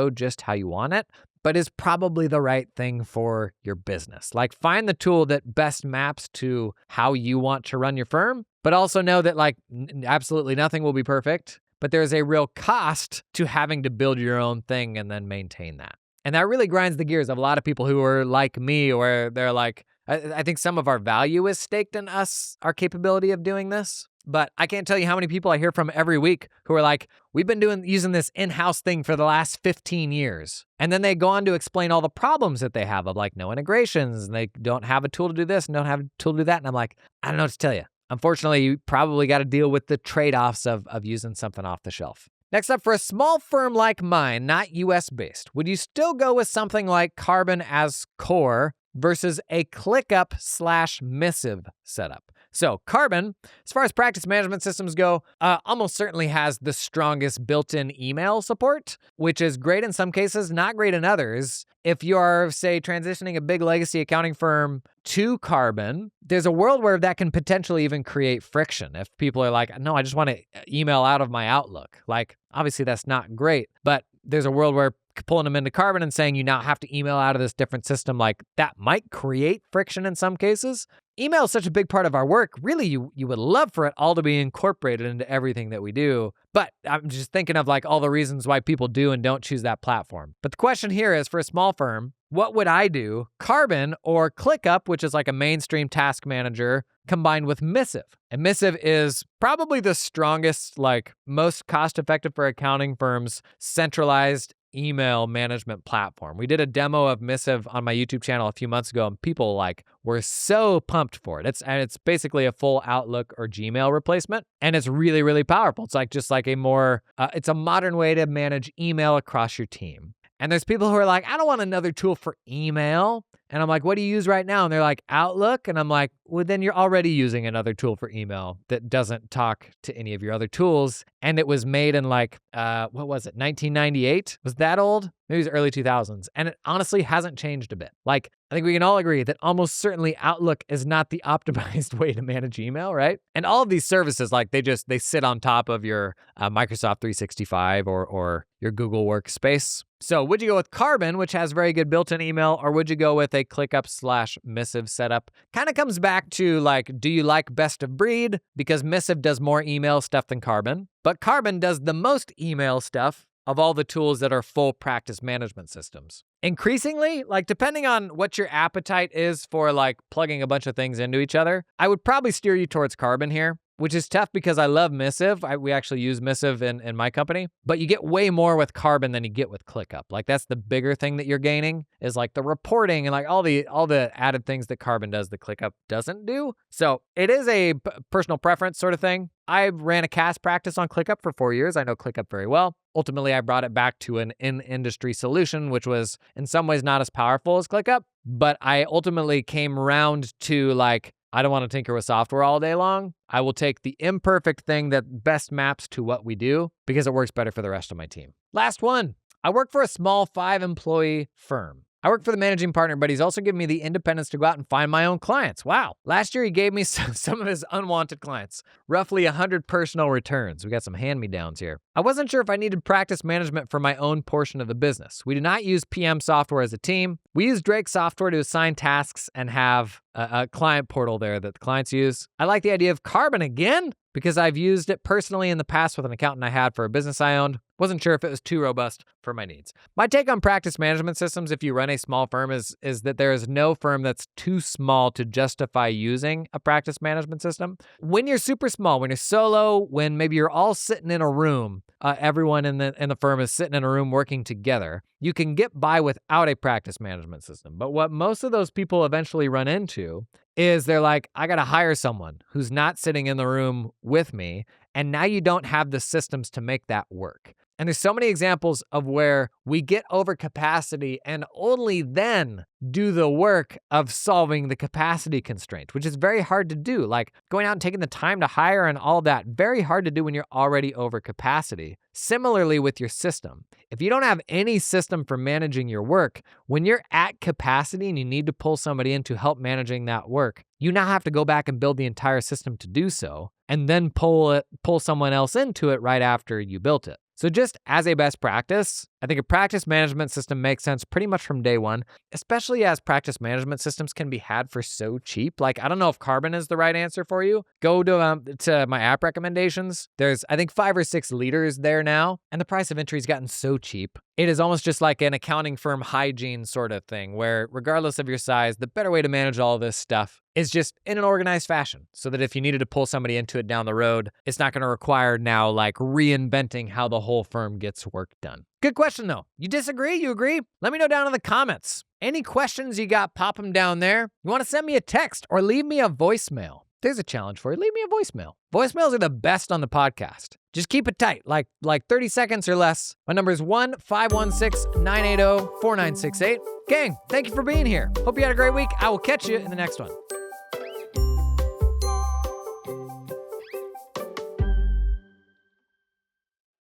how you want it, but is probably the right thing for your business. Like find the tool that best maps to how you want to run your firm, but also know that like absolutely nothing will be perfect. But there's a real cost to having to build your own thing and then maintain that. And that really grinds the gears of a lot of people who are like me, where they're like, I think some of our value is staked in us, our capability of doing this. But I can't tell you how many people I hear from every week who are like, we've been using this in-house thing for the last 15 years. And then they go on to explain all the problems that they have of like no integrations, and they don't have a tool to do this and don't have a tool to do that. And I'm like, I don't know what to tell you. Unfortunately, you probably got to deal with the trade-offs of using something off the shelf. Next up, for a small firm like mine, not US-based, would you still go with something like Carbon as core versus a ClickUp/Missive setup? So Carbon, as far as practice management systems go, almost certainly has the strongest built-in email support, which is great in some cases, not great in others. If you are, say, transitioning a big legacy accounting firm to Carbon, there's a world where that can potentially even create friction. If people are like, no, I just want to email out of my Outlook. Like, obviously that's not great, but there's a world where pulling them into Carbon and saying you now have to email out of this different system, like that might create friction in some cases. Email is such a big part of our work. Really, you would love for it all to be incorporated into everything that we do. But I'm just thinking of like all the reasons why people do and don't choose that platform. But the question here is, for a small firm, what would I do? Carbon or ClickUp, which is like a mainstream task manager, combined with Missive. And Missive is probably the strongest, like most cost-effective for accounting firms, centralized email management platform. We did a demo of Missive on my YouTube channel a few months ago, and people like were so pumped for it. It's basically a full Outlook or Gmail replacement, and it's really, really powerful. It's like just like a more, it's a modern way to manage email across your team. And there's people who are like, I don't want another tool for email. And I'm like, what do you use right now? And they're like, Outlook. And I'm like, well, then you're already using another tool for email that doesn't talk to any of your other tools. And it was made in like, what was it, 1998? Was that old? Maybe it was early 2000s. And it honestly hasn't changed a bit. Like, I think we can all agree that almost certainly Outlook is not the optimized way to manage email, right? And all of these services, like they sit on top of your Microsoft 365 or your Google Workspace. So would you go with Carbon, which has very good built-in email, or would you go with a ClickUp/Missive setup? Kind of comes back to like, do you like best of breed? Because Missive does more email stuff than Carbon, but Carbon does the most email stuff of all the tools that are full practice management systems. Increasingly, like depending on what your appetite is for like plugging a bunch of things into each other, I would probably steer you towards Carbon here, which is tough because I love Missive. We actually use Missive in my company, but you get way more with Carbon than you get with ClickUp. Like that's the bigger thing that you're gaining is like the reporting and like all the added things that Carbon does that ClickUp doesn't do. So it is a personal preference sort of thing. I ran a CAS practice on ClickUp for 4 years. I know ClickUp very well. Ultimately, I brought it back to an in-industry solution, which was in some ways not as powerful as ClickUp, but I ultimately came around to like, I don't want to tinker with software all day long. I will take the imperfect thing that best maps to what we do because it works better for the rest of my team. Last one. I work for a small 5-employee firm. I work for the managing partner, but he's also given me the independence to go out and find my own clients. Wow. Last year, he gave me some of his unwanted clients, roughly 100 personal returns. We got some hand-me-downs here. I wasn't sure if I needed practice management for my own portion of the business. We do not use PM software as a team. We use Drake software to assign tasks and have a client portal there that the clients use. I like the idea of Carbon again because I've used it personally in the past with an accountant I had for a business I owned. Wasn't sure if it was too robust for my needs. My take on practice management systems, if you run a small firm, is that there is no firm that's too small to justify using a practice management system. When you're super small, when you're solo, when maybe you're all sitting in a room, everyone in the firm is sitting in a room working together, you can get by without a practice management system. But what most of those people eventually run into is they're like, I got to hire someone who's not sitting in the room with me. And now you don't have the systems to make that work. And there's so many examples of where we get over capacity and only then do the work of solving the capacity constraint, which is very hard to do. Like going out and taking the time to hire and all that, very hard to do when you're already over capacity. Similarly with your system. If you don't have any system for managing your work, when you're at capacity and you need to pull somebody in to help managing that work, you now have to go back and build the entire system to do so, and then pull someone else into it right after you built it. So just as a best practice, I think a practice management system makes sense pretty much from day one, especially as practice management systems can be had for so cheap. Like, I don't know if Carbon is the right answer for you. Go to my app recommendations. There's, I think, 5 or 6 leaders there now, and the price of entry has gotten so cheap. It is almost just like an accounting firm hygiene sort of thing, where regardless of your size, the better way to manage all this stuff is just in an organized fashion, so that if you needed to pull somebody into it down the road, it's not going to require now like reinventing how the whole firm gets work done. Good question though. You disagree? You agree? Let me know down in the comments. Any questions you got, pop them down there. You want to send me a text or leave me a voicemail? There's a challenge for you. Leave me a voicemail. Voicemails are the best on the podcast. Just keep it tight, like 30 seconds or less. My number is 1-516-980-4968. Gang, thank you for being here. Hope you had a great week. I will catch you in the next one.